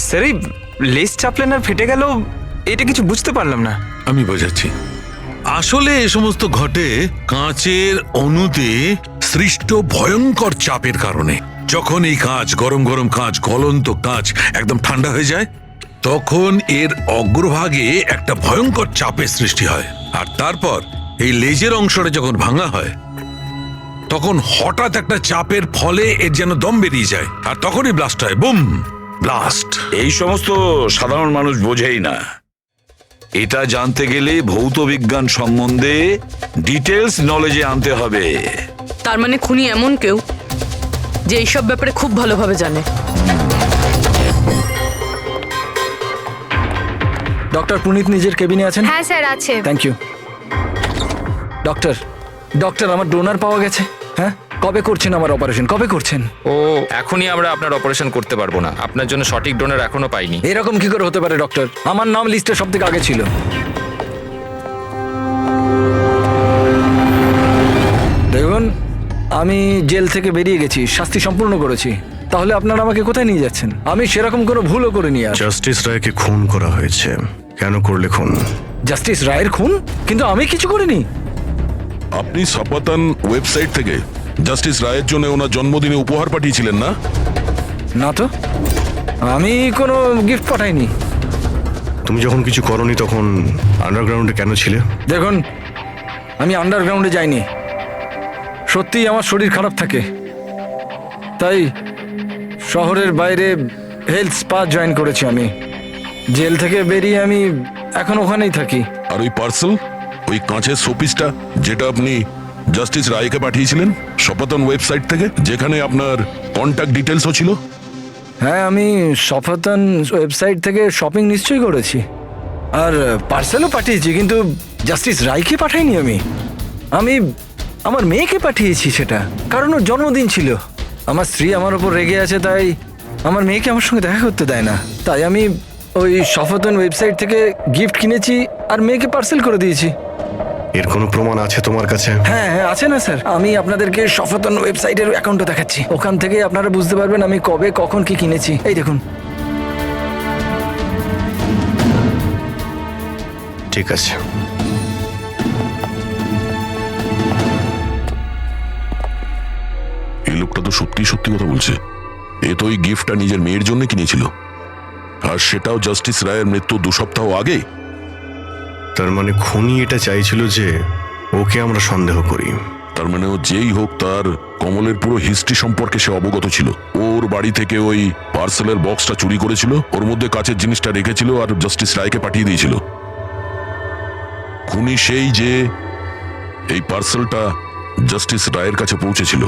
স্যার? এই লেস চাপলেন আর ফেটে গেল, এটা কিছু বুঝতে পারলাম না। আমি বোঝাচ্ছি। আসলে এ সমস্ত ঘটে কাঁচের অণুতে সৃষ্ট ভয়ঙ্কর চাপের কারণে। যখন এই কাঁচ, গরম গরম কাঁচ, গলন্ত কাঁচ একদম ঠান্ডা হয়ে যায়, তখন এর অগ্রভাগে একটা ভয়ঙ্কর চাপের সৃষ্টি হয়। আর তারপর এই লেজের অংশটা যখন ভাঙা হয়, তখন হঠাৎ একটা চাপের ফলে এর যেন দম বেরিয়ে যায়, আর তখনই ব্লাস্ট হয়। Broom, blast. এই সমস্ত সাধারণ মানুষ বোঝেই না। এটা জানতে গেলে ভৌত বিজ্ঞান সম্বন্ধে ডিটেলস নলেজে আনতে হবে। তার মানে খুনি এমন কেউ যে এইসব ব্যাপারে খুব ভালোভাবে জানে। ডক্টর পুনিত নিজের কেবিনে আছেন? হ্যাঁ স্যার, আছে। Thank you. ডক্টর, ডক্টর, আমার ডোনার পাওয়া গেছে। হ্যাঁ, কবে করছেন আমার অপারেশন? কবে করছেন? ও এখনই আমরা আপনার অপারেশন করতে পারবো না, আপনার জন্য সঠিক ডোনার এখনো পাইনি। এরকম কি করে হতে পারে ডক্টর? আমার নাম লিস্টে সব থেকে আগে ছিল। দেখুন, আমি জেল থেকে বেরিয়ে গেছি, শাস্তি সম্পূর্ণ করেছি। তাহলে আপনারা আমাকে কোথায় নিয়ে যাচ্ছেন? আমি সেরকম কোনো ভুলও করিনি। আর জাস্টিস রায়কে খুন করা হয়েছে। কেন করলে খুন? জাস্টিস রায়ের খুন? কিন্তু আমি কিছু করিনি। আপনি সপাতন ওয়েবসাইট থেকে জাস্টিস রায়ের জন্য ওনার জন্মদিনে উপহার পাঠিয়েছিলেন না? না তো, আমি কোনো গিফট পাঠাইনি। তুমি যখন কিছু করনি তখন আন্ডারগ্রাউন্ডে কেন ছিলে? দেখুন, আমি আন্ডারগ্রাউন্ডে যাইনি। সত্যিই আমার শরীর খারাপ থাকে, তাই শহরের বাইরে হেলথ স্পা জয়েন করেছি আমি। জেল থেকে বেরিয়ে আমি এখন ওখানেই থাকি। আর ওই পার্সেল, ওই কাঁচের শোপিসটা যেটা আপনি জাস্টিস রায়কে পাঠিয়েছিলেন সপাতন ওয়েবসাইট থেকে, যেখানে আপনার কন্ট্যাক্ট ডিটেলসও ছিল? হ্যাঁ, আমি সপাতন ওয়েবসাইট থেকে শপিং নিশ্চয়ই করেছি, আর পার্সেলও পাঠিয়েছি, কিন্তু জাস্টিস রায়কে পাঠাইনি। আমি আমার মেয়েকে পাঠিয়েছি সেটা, কারণ ওর জন্মদিন ছিল। আমার স্ত্রী আমার ওপর রেগে আছে, তাই আমার মেয়েকে আমার সঙ্গে দেখা করতে দেয় না। তাই আমি ওই সপাতন ওয়েবসাইট থেকে গিফট কিনেছি আর মেয়েকে পার্সেল করে দিয়েছি। এর কোনো প্রমাণ আছে তোমার কাছে? হ্যাঁ হ্যাঁ, আছে না স্যার। আমি আপনাদেরকে সপাতন ওয়েবসাইটের অ্যাকাউন্টটা দেখাচ্ছি, ওখান থেকে আপনারা বুঝতে পারবেন আমি কবে কখন কি কিনেছি। এই দেখুন। ঠিক আছে। এই লোকটা তো সত্যি সত্যি কথা বলছে। এ তো ওই গিফটটা নিজের মেয়ের জন্য কিনেছিল, আর সেটাও জাস্টিস রায়ের মৃত্যু 2 সপ্তাহ আগে। তার মানে খুনি এটা চাইছিল যে ওকে আমরা সন্দেহ করি। তার মানে ও যেই হোক, তার কমলের পুরো হিস্ট্রি সম্পর্কে সে অবগত ছিল। ওর বাড়ি থেকে ওই পার্সেলের বক্সটা চুরি করেছিল, ওর মধ্যে কাচের জিনিসটা রেখেছিল আর জাস্টিস রায়কে পাঠিয়ে দিয়েছিল। খুনি সেই যে এই পার্সেলটা জাস্টিস রায়ের কাছে পৌঁছেছিল।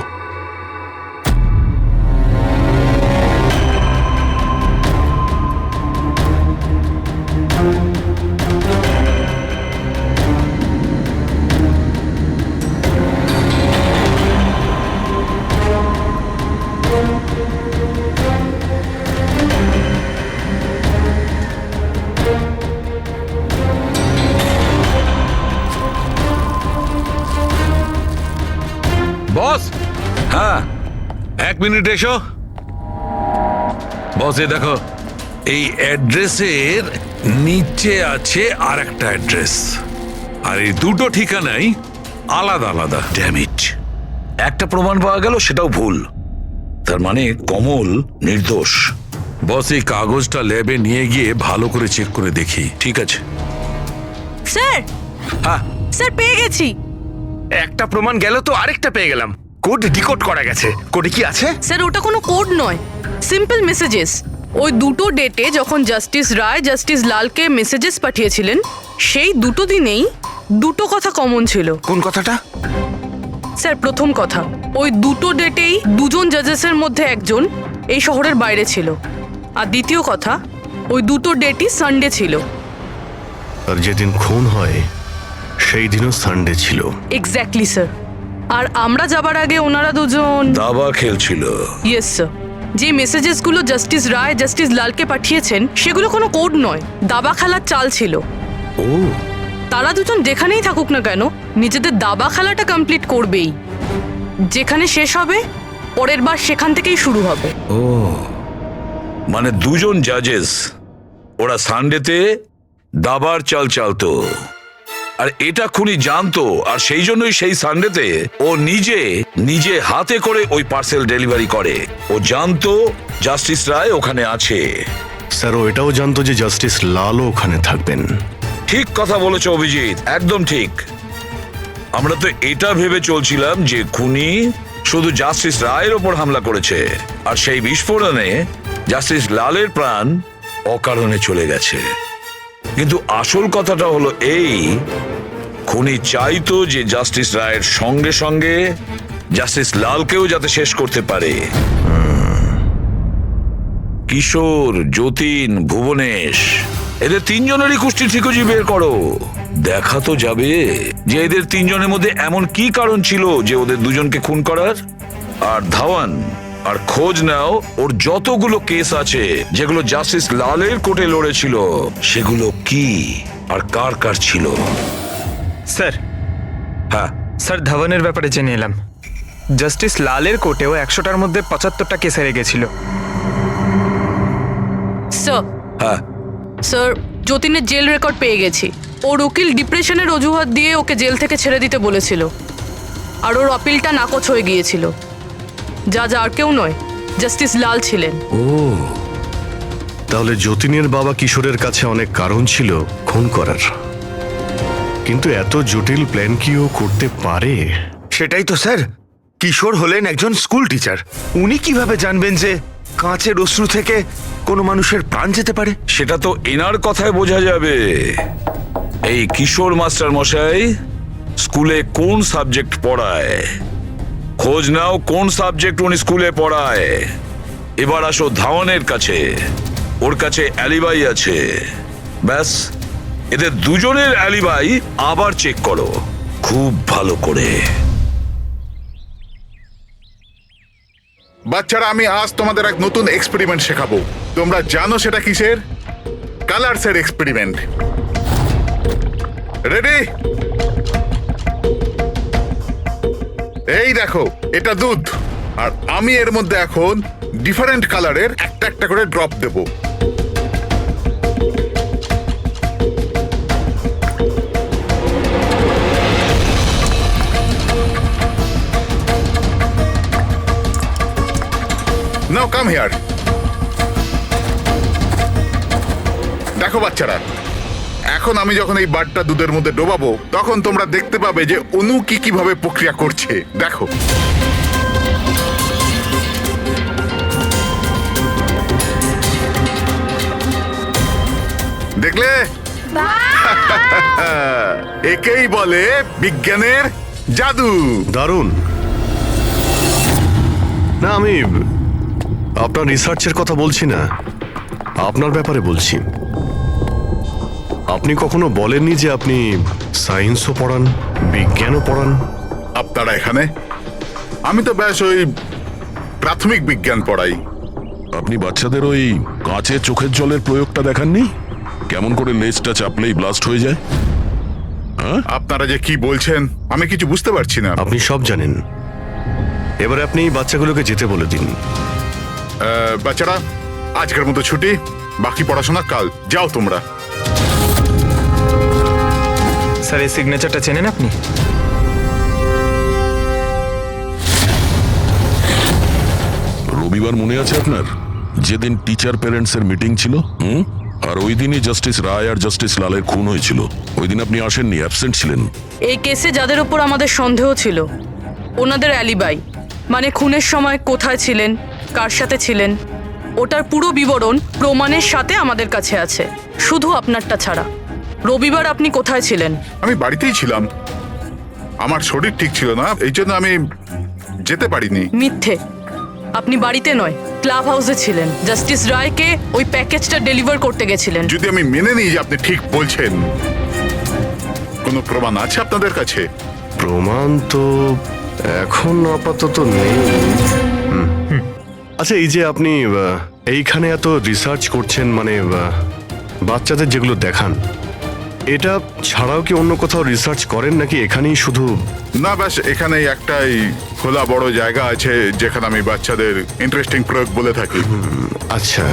বস, হ্যাঁ, 1 মিনিট এসো। বস, এ দেখো, এই অ্যাড্রেসের নিচে আছে আর একটা অ্যাড্রেস, আর এই দুটো ঠিকানাই আলাদা আলাদা। ড্যামিট, একটা প্রমাণ পাওয়া গেল, সেটাও ভুল। তার মানে কমল নির্দোষ। বস, এই কাগজটা ল্যাবে নিয়ে গিয়ে ভালো করে চেক করে দেখি। ঠিক আছে। স্যার, হ্যাঁ স্যার পেয়ে গেছি। একটা প্রমাণ গেল তো আরেকটা পেয়ে গেলাম। কোড ডিকোড করা গেছে। কোডে কি আছে? স্যার, ওটা কোনো কোড নয়, সিম্পল মেসেজেস। ওই দুটো ডেটে যখন জাস্টিস রায় জাস্টিস লালকে মেসেজেস পাঠিয়েছিলেন, সেই দুটো দিনেই দুটো কথা কমন ছিল। কোন কথাটা? স্যার, প্রথম কথা, ওই দুটো ডেটেই দুজন জাজেসের মধ্যে একজন এই শহরের বাইরে ছিল। আর দ্বিতীয় কথা, ওই দুটো ডেটই সানডে ছিল। আর যেদিন খুন হয় সেই দিনও সানডে ছিল। Exactly sir. আর আমরা যাবার আগে ওনারা দুজন দাবা খেলছিল। Yes sir. যে মেসেজেসগুলো জাস্টিস রায় জাস্টিস লালকে পাঠিয়েছেন সেগুলো কোনো কোড নয়, দাবা খেলার চাল ছিল। ও, তারা দুজন যেখানেই থাকুক না কেন নিজেদের দাবা খেলাটা কমপ্লিট করবেই। যেখানে শেষ হবে পরের বার সেখান থেকেই শুরু হবে। ও, মানে দুজন জাজেস, ওরা সানডেতে দাবার চাল চালতো, আর এটা খুনি জানতো, আর সেই জন্যই সেই সানডেতে ও নিজে হাতে করে ওই পার্সেল ডেলিভারি করে। ও জানতো জাস্টিস রায় ওখানে আছে। স্যার, ও এটাও জানতো যে জাস্টিস লালও ওখানে থাকবেন। ঠিক কথা বলেছো অভিজিৎ, একদম ঠিক। আমরা তো এটা ভেবে চলছিলাম যে খুনি শুধু জাস্টিস রায়ের ওপর হামলা করেছে, আর সেই বিস্ফোরণে জাস্টিস লালের প্রাণ অকারণে চলে গেছে। কিন্তু আসল কথাটা হলো এই, খুনি চাইতো যে জাস্টিস রায়ের সঙ্গে সঙ্গে জাস্টিস লালকেও যাতে শেষ করতে পারে। কিশোর, যতীন, ভুবনেশ, এদের 3 জনেরই কুষ্টি ঠিকুজি বের করো। দেখা তো যাবে যে এদের 3 জনের মধ্যে এমন কি কারণ ছিল যে ওদের দুজনকে খুন করার। আর ধাওয়ান, আর খোঁজ নাও ওর যতগুলো কেস আছে যেগুলো জাস্টিস লালের কোর্টে লড়েছিল, সেগুলো কি আর কার কার ছিল। স্যার, হ্যাঁ স্যার ধাওয়ানের ব্যাপারে জেনে এলাম। জাস্টিস লালের কোর্টেও 100টার মধ্যে 75টা কেস হেরে গেছিল। স্যার, হ্যাঁ স্যার, যতীনের জেল রেকর্ড পেয়ে গেছি। ওর উকিল ডিপ্রেশনের অজুহাত দিয়ে ওকে জেল থেকে ছেড়ে দিতে বলেছিল, আর ওর আপিলটা নাকচ হয়ে গিয়েছিল। জাজ আর কেউ নয়, জাস্টিস লাল ছিলেন। ও, তাহলে যতীনের বাবা কিশোরের কাছে অনেক কারণ ছিল খুন করার, কিন্তু এত জটিল প্ল্যান কি ও করতে পারে? সেটাই তো স্যার, কিশোর হলেন একজন স্কুল টিচার। উনি কিভাবে জানবেন যে কাঁচের অশ্রু থেকে কোনো মানুষের প্রাণ যেতে পারে? সেটা তো এনার কথায় বোঝা যাবে। এই কিশোর মাস্টার মশাই স্কুলে কোন সাবজেক্ট পড়ায়, খোঁজ নাও কোন সাবজেক্ট উনি স্কুলে পড়ায়। এবার আসো ধাওয়ানের কাছে, ওর কাছে অ্যালিবাই আছে। ব্যাস, এদের দুজনের অ্যালিবাই আবার চেক করো খুব ভালো করে। বাচ্চারা, আমি আজ তোমাদের এক নতুন এক্সপেরিমেন্ট শেখাবো। তোমরা জানো সেটা কিসের? কালারসের এক্সপেরিমেন্ট। রেডি? এই দেখো, এটা দুধ, আর আমি এর মধ্যে এখন ডিফারেন্ট কালারের একটা একটা করে drop Dev. Now come here. দেখো বাচ্চারা, এখন আমি যখন এই বারটা দুধের মধ্যে ডোবাবো, তখন তোমরা দেখতে পাবে যে অণু কি কিভাবে প্রক্রিয়া করছে। দেখো, দেখলে? একেই বলে বিজ্ঞানের জাদু। দারুণ। না, আমি আপনার রিসার্চের কথা বলছি না, আপনার ব্যাপারে বলছি। আপনি কখনো বলেননি যে আপনি সায়েন্সও পড়ান, বিজ্ঞানও পড়ান? আপনারা এখানে? আমি তো ব্যাস ওই প্রাথমিক বিজ্ঞান পড়াই। আপনি বাচ্চাদের ওই কাঁচে চোখের জলের প্রয়োগটা দেখাননি? কেমন করে লেজটা চাপলেই ব্লাস্ট হয়ে যায়? আপনারা যে কি বলছেন আমি কিছু বুঝতে পারছি না। আপনি সব জানেন, এবারে আপনি বাচ্চাগুলোকে যেতে বলে দিন। বাচ্চারা, আজকের মতো ছুটি, বাকি পড়াশোনা কাল। যাও তোমরা। স্যার, এই সিগনেচারটা চেনেন আপনি? রবিবার মনে আছে আপনার, যেদিন টিচার প্যারেন্টসের মিটিং ছিল? আর ওই দিনই জাস্টিস রায় আর জাস্টিস লালের খুন হয়েছিল। ওই দিন আপনি আসেননি, অ্যাবসেন্ট ছিলেন। এই কেসে যাদের ওপর আমাদের সন্দেহ ছিল, ওনাদের অ্যালিবাই, মানে খুনের সময় কোথায় ছিলেন, কার সাথে ছিলেন, ওটার পুরো বিবরণ প্রমাণের সাথে আমাদের কাছে আছে, শুধু আপনারটা ছাড়া। রবিবার আপনি কোথায় ছিলেন? আমি বাড়িতেই ছিলাম। আমার শরীর ঠিক ছিল না, এই জন্য আমি যেতে পারিনি। মিথ্যে। আপনি বাড়িতে নয়, ক্লাব হাউসে ছিলেন। জাস্টিস রায়কে ওই প্যাকেজটা ডেলিভার করতে গেছিলেন। যদি আমি মেনে নিই যে আপনি ঠিক বলছেন, কোনো প্রমাণ আছে আপনাদের কাছে? প্রমাণ তো এখন আপাতত নেই। আচ্ছা, এই যে আপনি এইখানে এত রিসার্চ করছেন, মানে বাচ্চাদের যেগুলো দেখান, এটা ছাড়াও কি অন্য কোথাও রিসার্চ করেন নাকি এখানেই শুধু? না, ব্যাস এখানেই একটাই খোলা বড় জায়গা আছে যেখানে আমি বাচ্চাদের ইন্টারেস্টিং প্রয়োগ বলে থাকি। আচ্ছা,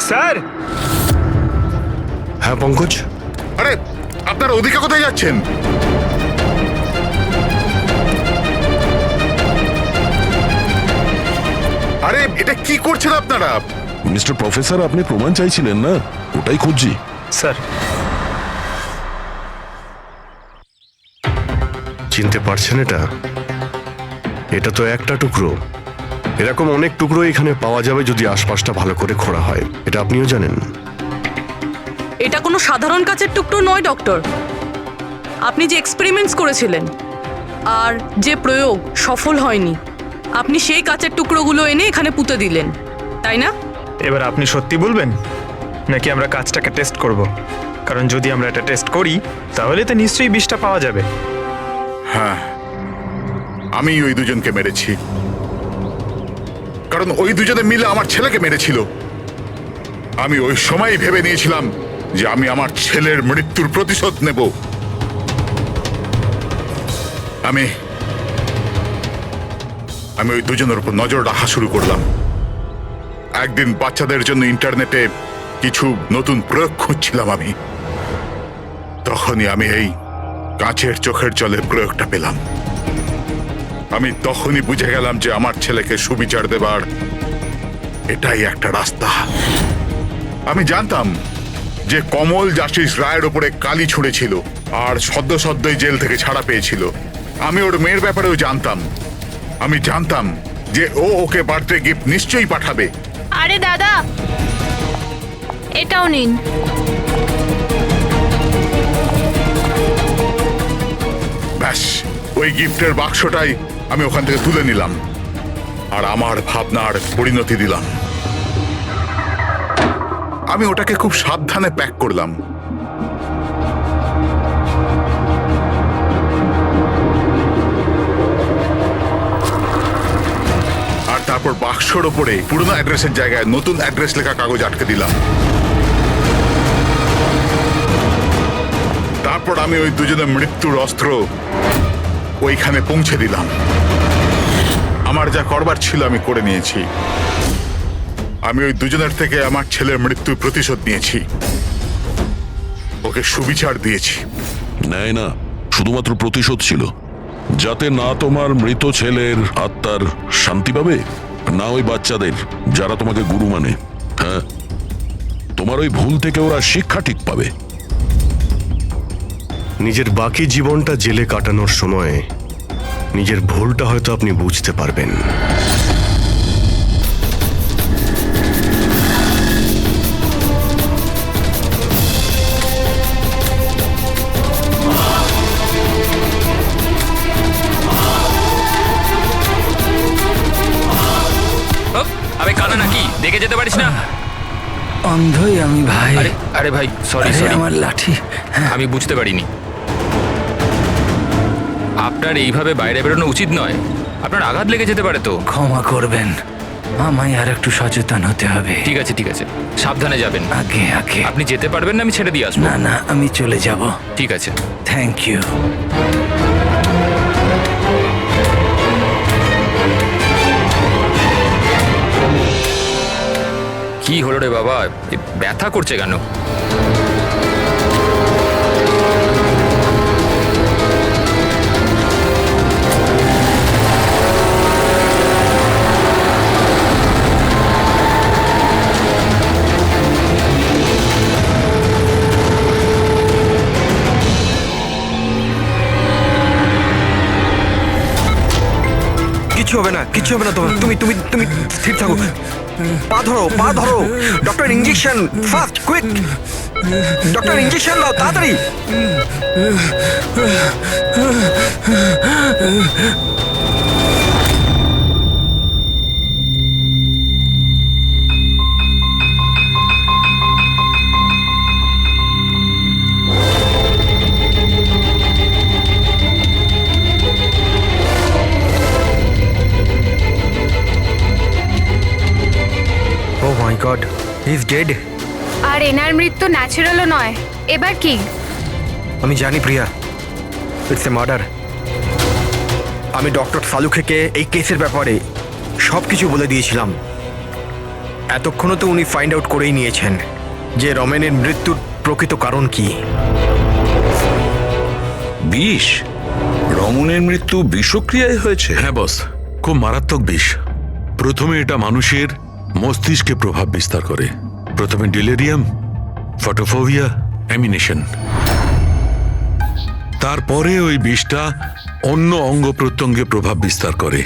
স্যার। হ্যাঁ পঙ্কজ। আরে, আপনারা ওদিকে কোথায় যাচ্ছেন? আরে, এটা কি করছেন আপনারা? মিস্টার প্রফেসর, আপনি প্রমাণ চাইছিলেন না? ওটাই খুঁজছি। স্যার, চিনতে পারছেন এটা? এটা তো একটা টুকরো। এরকম অনেক টুকরো এখানে পাওয়া যাবে যদি আশপাশটা ভালো করে খোঁড়া হয়। এটা আপনিও জানেন। এটা কোনো সাধারণ কাচের টুকরো নয় ডক্টর। আপনি যে এক্সপেরিমেন্টস করেছিলেন আর যে প্রয়োগ সফল হয়নি, আপনি সেই কাচের টুকরোগুলো এনে এখানে পুঁতে দিলেন, তাই না? এবার আপনি সত্যি বলবেন নাকি আমরা কাজটাকে টেস্ট করব? কারণ যদি আমরা এটা টেস্ট করি তাহলে তো নিশ্চয়ই বিষটা পাওয়া যাবে। হ্যাঁ, আমি ওই দুজনকে মেরেছি, কারণ ওই দুজনে মিলে আমার ছেলেকে মেরেছিল। আমি ওই সময় ভেবে নিয়েছিলাম যে আমি আমার ছেলের মৃত্যুর প্রতিশোধ নেব। আমি ওই দুজনের উপর নজর রাখা শুরু করলাম। একদিন বাচ্চাদের জন্য ইন্টারনেটে কিছু নতুন প্রয়োগ খুঁজছিলাম আমি। তখনই আমি এই কাঁচের চোখের জলের প্রয়োগটা পেলাম। আমি তখনই বুঝে গেলাম যে আমার ছেলেকে সুবিচার দেবার এটাই একটা রাস্তা। আমি জানতাম যে কমল জাস্টিস রায়ের উপরে কালি ছুঁড়েছিল আর সদ্যই জেল থেকে ছাড়া পেয়েছিল। আমি ওর মেয়ের ব্যাপারেও জানতাম। আমি জানতাম যে ওকে বার্থডে গিফট নিশ্চয়ই পাঠাবে। আরে দাদা, এটাও নিন। ব্যাস, ওই গিফটের বাক্সটাই আমি ওখান থেকে তুলে নিলাম আর আমার ভাবনার পরিণতি দিলাম। আমি ওটাকে খুব সাবধানে প্যাক করলাম। আর তারপর বাক্সর ওপরে পুরনো অ্যাড্রেসের জায়গায় নতুন অ্যাড্রেস লেখা কাগজ আটকে দিলাম। তারপর আমি ওই দুজনের মৃত্যুর অস্ত্র ওইখানে পৌঁছে দিলাম। আমার যা করবার ছিল আমি করে নিয়েছি। আমি ওই দুজনের থেকে আমার ছেলের মৃত্যুর প্রতিশোধ নিয়েছি, ওকে সুবিচার দিয়েছি। নেয় না, শুধুমাত্র প্রতিশোধ ছিল, যাতে না তোমার মৃত ছেলের আত্মার শান্তি পাবে, না ওই বাচ্চাদের যারা তোমাকে গুরু মানে। হ্যাঁ, তোমার ওই ভুল থেকে ওরা শিক্ষা ঠিক পাবে। নিজের বাকি জীবনটা জেলে কাটানোর সময় নিজের ভুলটা হয়তো আপনি বুঝতে পারবেন। আরে কানা নাকি, দেখে যেতে পারিস না? অন্ধই আমি ভাই। আরে ভাই, সরি আমার লাঠি। আমি বুঝতে পারিনি। আপনার এইভাবে বাইরে বেরোনো উচিত নয়, আপনার আঘাত লেগে যেতে পারে তো। ক্ষমা করবেন, আমায় আর একটু সচেতন হতে হবে। ঠিক আছে, সাবধানে যাবেন। আগে আপনি যেতে পারবেন না? আমি ছেড়ে দিয়ে আসবো। না, আমি চলে যাব। ঠিক আছে, থ্যাংক ইউ। কি হলো রে বাবা, ব্যথা করছে কেন? কিচ্ছু হবে না তোমার। তুমি তুমি তুমি স্থির থাকো। পা ধরো। Doctor, injection fast, quick. Doctor, injection দাও তাড়াতাড়ি। ও মাই গড, হি ইজ ডেড। আর এনার মৃত্যু ন্যাচারালও নয়। এবার কি? আমি জানি প্রিয়া, ইটস এ মার্ডার। আমি ডক্টর সালুখেকে এই কেসের ব্যাপারে সব কিছু বলে দিয়েছিলাম। এতক্ষণও তো উনি ফাইন্ড আউট করেই নিয়েছেন যে রমেনের মৃত্যুর প্রকৃত কারণ কি। বিষ? রমনের মৃত্যু বিষক্রিয়ায় হয়েছে? হ্যাঁ বস, খুব মারাত্মক বিষ। প্রথমে এটা মানুষের মস্তিষ্কে প্রভাব বিস্তার করে। প্রথমে ডিলেরিয়াম, ফটোফোবিয়া, অ্যামিনেশন। তারপরে ওই বিষটা অন্য অঙ্গ প্রত্যঙ্গে প্রভাব বিস্তার করে।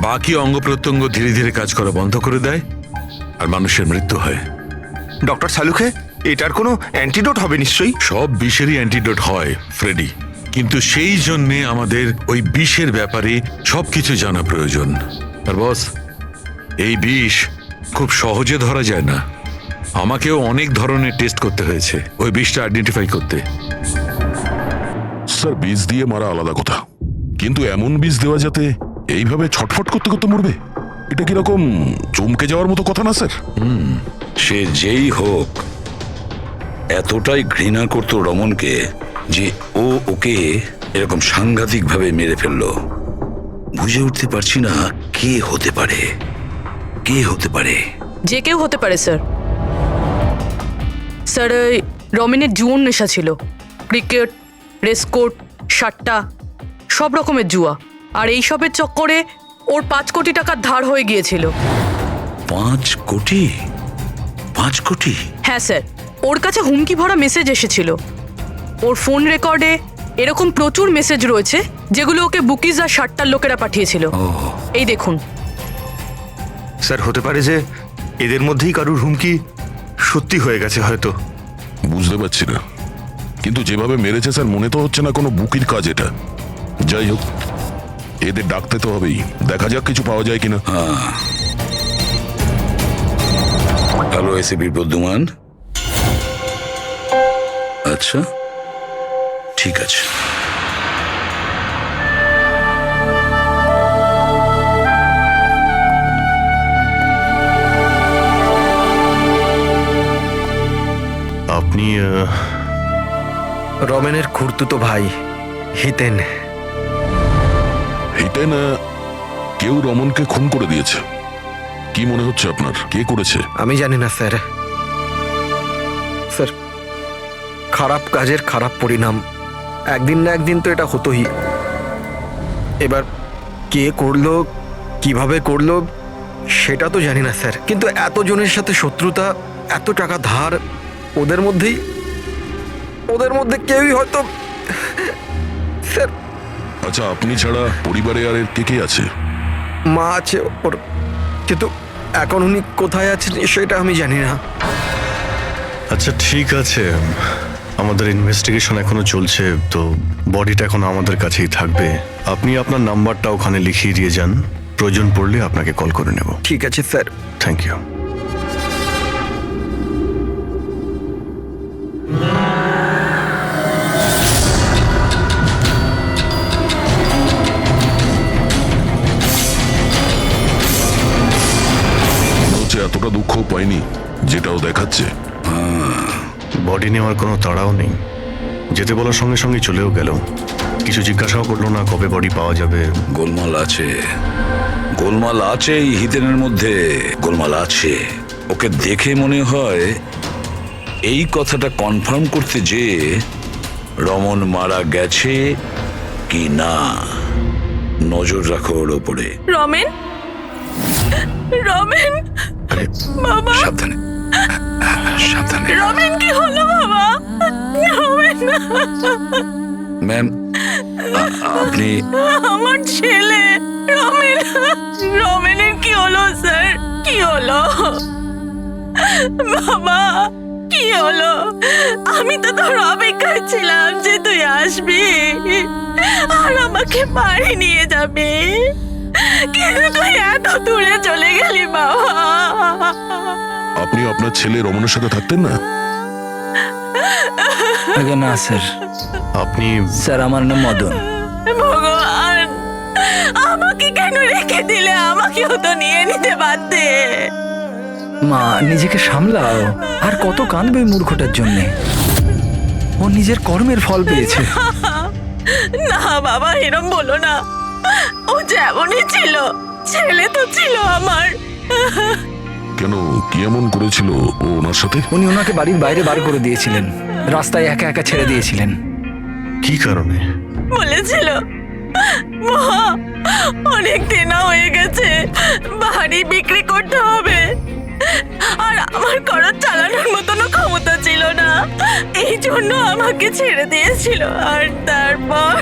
বাকি অঙ্গ প্রত্যঙ্গ ধীরে ধীরে কাজ করা বন্ধ করে দেয় আর মানুষের মৃত্যু হয়। ডক্টর সালুখে, এটার কোনো অ্যান্টিডোট হবে নিশ্চয়ই? সব বিষেরই অ্যান্টিডোট হয় ফ্রেডি, কিন্তু সেই জন্যে আমাদের ওই বিষের ব্যাপারে সবকিছু জানা প্রয়োজন। আর বস, এই বিষ খুব সহজে ধরা যায় না। আমাকেও অনেক ধরনের টেস্ট করতে হয়েছে ওই বিষটা আইডেন্টিফাই করতে। স্যার, বীজ দিয়ে মারা আলাদা কথা, কিন্তু এমন বীজ দেওয়া যাতে এইভাবে ছটফট করতে করতে মরবে, এটা কিরকম চমকে যাওয়ার মতো কথা না স্যার? সে যেই হোক, এতটাই ঘৃণা করতো রমনকে যে ও ওকে এরকম সাংঘাতিক ভাবে মেরে ফেললো। বুঝে উঠতে পারছি না কে হতে পারে, কে হতে পারে। যে কেউ হতে পারে স্যার। স্যার ওই রমেনের জুয়োর নেশা ছিল, ক্রিকেট, রেসকোর্ট, সাট্টা, সব রকমের জুয়া। আর এইসবের চক্করে ওর 5 কোটি টাকার ধার হয়ে গিয়েছিল। 5 কোটি? 5 কোটি? হ্যাঁ স্যার, ওর কাছে হুমকি ভরা মেসেজ এসেছিল। ওর ফোন রেকর্ডে এরকম প্রচুর মেসেজ রয়েছে যেগুলো ওকে বুকিজ আর সাট্টার লোকেরা পাঠিয়েছিল। এই দেখুন। স্যার হতে পারে যে এদের মধ্যেই কারুর হুমকি সত্যি হয়ে গেছে হয়তো। বুঝতে পারছি না, কিন্তু যেভাবে মেরেছে স্যার মনে তো হচ্ছে না কোনো বুকির কাজ এটা। যাই হোক, এদের ডাকতে তো হবেই, দেখা যাক কিছু পাওয়া যায় কিনা। Hello ACP Pradyuman. আচ্ছা ঠিক আছে। আপনি রমেনের খুড়তুতো ভাই হিতেন। হিতেন, কেউ রমনকে খুন করে দিয়েছে। কি মনে হচ্ছে আপনার, কে করেছে? আমি জানি না স্যার। স্যার, খারাপ কাজের খারাপ পরিণাম, একদিন না একদিন তো এটা হতোই। এবার কে করলো, কিভাবে করলো সেটা তো জানি না স্যার, কিন্তু এতজনের সাথে শত্রুতা, এত টাকা ধার, ওদের মধ্যে কেউই হয়তো। স্যার আচ্ছা, আপনি ছাড়া পরিবারে আর এর কে কে আছে? মা আছে ওর, কিন্তু এখন উনি কোথায় আছেন সেটা আমি জানি না। আচ্ছা ঠিক আছে, আমাদের ইনভেস্টিগেশন এখনো চলছে, তো বডিটা এখন আমাদের কাছেই থাকবে। আপনি আপনার নাম্বারটা ওখানে লিখিয়ে দিয়ে যান, প্রয়োজন পড়লে আপনাকে কল করে নেব। ঠিক আছে স্যার। Thank you. এতটা দুঃখ পাইনি যেটাও দেখাচ্ছে। বডি নেওয়ার কোনো তাড়াও নেই, যেতে বলার সঙ্গে সঙ্গে চলেও গেল, কিছু জিজ্ঞাসাও করলো না কবে বডি পাওয়া যাবে। গোলমাল আছে, গোলমাল আছে এই হিতেনের মধ্যে, গোলমাল আছে। ওকে দেখে মনে হয় এই কথাটা কনফার্ম করতে যে রমন মারা গেছে কি না। নজর রাখো ওর ওপরে। রমেন, রমেন বাবা, সাবধানে সাবধানে। রমেন কি হলো বাবা? রমেন, ম্যাম আপনি? আমার ছেলে রমেন, রমেনের কি হলো স্যার? কি হলো বাবা, কি হলো? আমি তো তোর অপেক্ষায় ছিলাম যে তুই আসবি আর আমাকে বাড়ি নিয়ে যাবি, কিন্তু তুই এত দূরে চলে গেলি বাবা। আপনি আপনার ছেলে রমনের সাথে থাকতেন না? আগে না স্যার। আপনি? স্যার আমার নাম মদন। ভগবান, আমাকে কেন রেখে দিলে? আমাকেও তো নিয়ে নিতে পারতে। মা নিজেকে সামলাও, আর কত কাঁদবে ওই মূর্খটার জন্যে? ও নিজের কর্মের ফল পেয়েছে। না বাবা, এরম বলো না। ও যেমনই ছিল, ছেলে তো ছিল আমার। কেন, কি এমন করেছিল ও ওনার সাথে? উনি ওনাকে বাড়ির বাইরে বার করে দিয়েছিলেন, রাস্তায় একা একা ছেড়ে দিয়েছিলেন। কি কারণে? বলেছিল মা অনেক দিন হয়ে গেছে, বাড়ি বিক্রি করতে হবে, আর আমার খরচ চালানোর মতনও ক্ষমতা ছিল না, এই জন্য আমাকে ছেড়ে দিয়েছিল। আর তারপর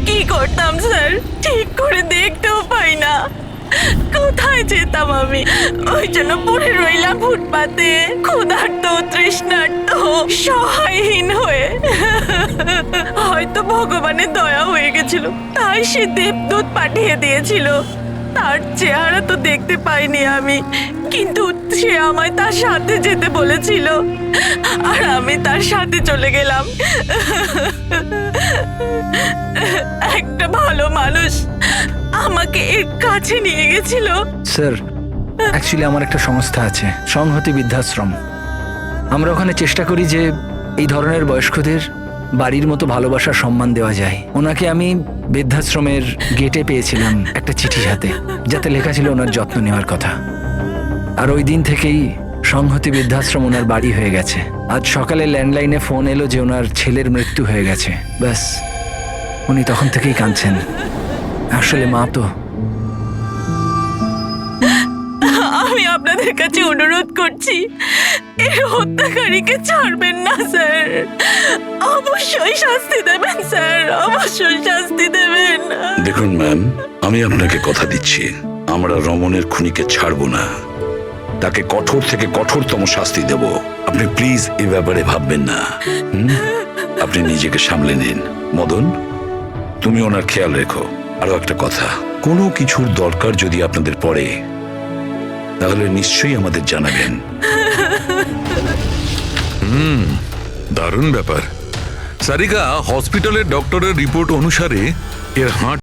কি করতাম স্যার, ঠিক করে দেখতেও পাই না, কোথায় যেতাম আমি? ওই জন্য পড়ে রইলাম ফুটপাতে, ক্ষুধার্ত, তৃষ্ণার্ত, সহায়হীন হয়ে। হয়তো ভগবানের দয়া হয়ে গেছিল, তাই সে দেবদূত পাঠিয়ে দিয়েছিল। তার চেহারা তো দেখতে পাইনি আমি, কিন্তু সে আমায় তার সাথে যেতে বলেছিল, আর আমি তার সাথে চলে গেলাম। একটা ভালো মানুষ আমাকে এর কাছে নিয়ে গেছিল। স্যার অ্যাকচুয়ালি আমার একটা সংস্থা আছে, সংহতি বৃদ্ধাশ্রম। আমরা ওখানে চেষ্টা করি যে এই ধরনের বয়স্কদের বাড়ির মতো ভালোবাসার সম্মান দেওয়া যায়। ওনাকে আমি বৃদ্ধাশ্রমের গেটে পেয়েছিলাম একটা চিঠি হাতে, যাতে লেখা ছিল ওনার যত্ন নেওয়ার কথা। আর ওই দিন থেকেই সংহতি বৃদ্ধাশ্রম ওনার বাড়ি হয়ে গেছে। আজ সকালে ল্যান্ডলাইনে ফোন এলো যে ওনার ছেলের মৃত্যু হয়ে গেছে। ব্যাস, উনি তখন থেকেই কাঁদছেন। আসলে মা তো। আমি আপনাদের কাছে অনুরোধ করছি, এই হত্যাকারীকে ছাড়বেন না স্যার। অবশ্যই শাস্তি দেবেন স্যার, অবশ্যই শাস্তি দেবেন। দেখুন ম্যাম, আমি আপনাকে কথা দিচ্ছি, আমরা রমনের খুনিকে ছাড়বো না। তাকে কঠোর থেকে কঠোরতম শাস্তি দেব। আপনি প্লিজ এই ব্যাপারে ভাববেন না। আপনি নিজেকে সামলে নিন। মদন, তুমি ওনার খেয়াল রেখো। আরো একটা কথা, কোনো কিছুর দরকার যদি আপনাদের পড়ে তাহলে নিশ্চয়ই আমাদের জানাবেন। দারুণ ব্যাপার। সারিকা, হসপিটালের ডক্টরের রিপোর্ট অনুসারে এর হার্ট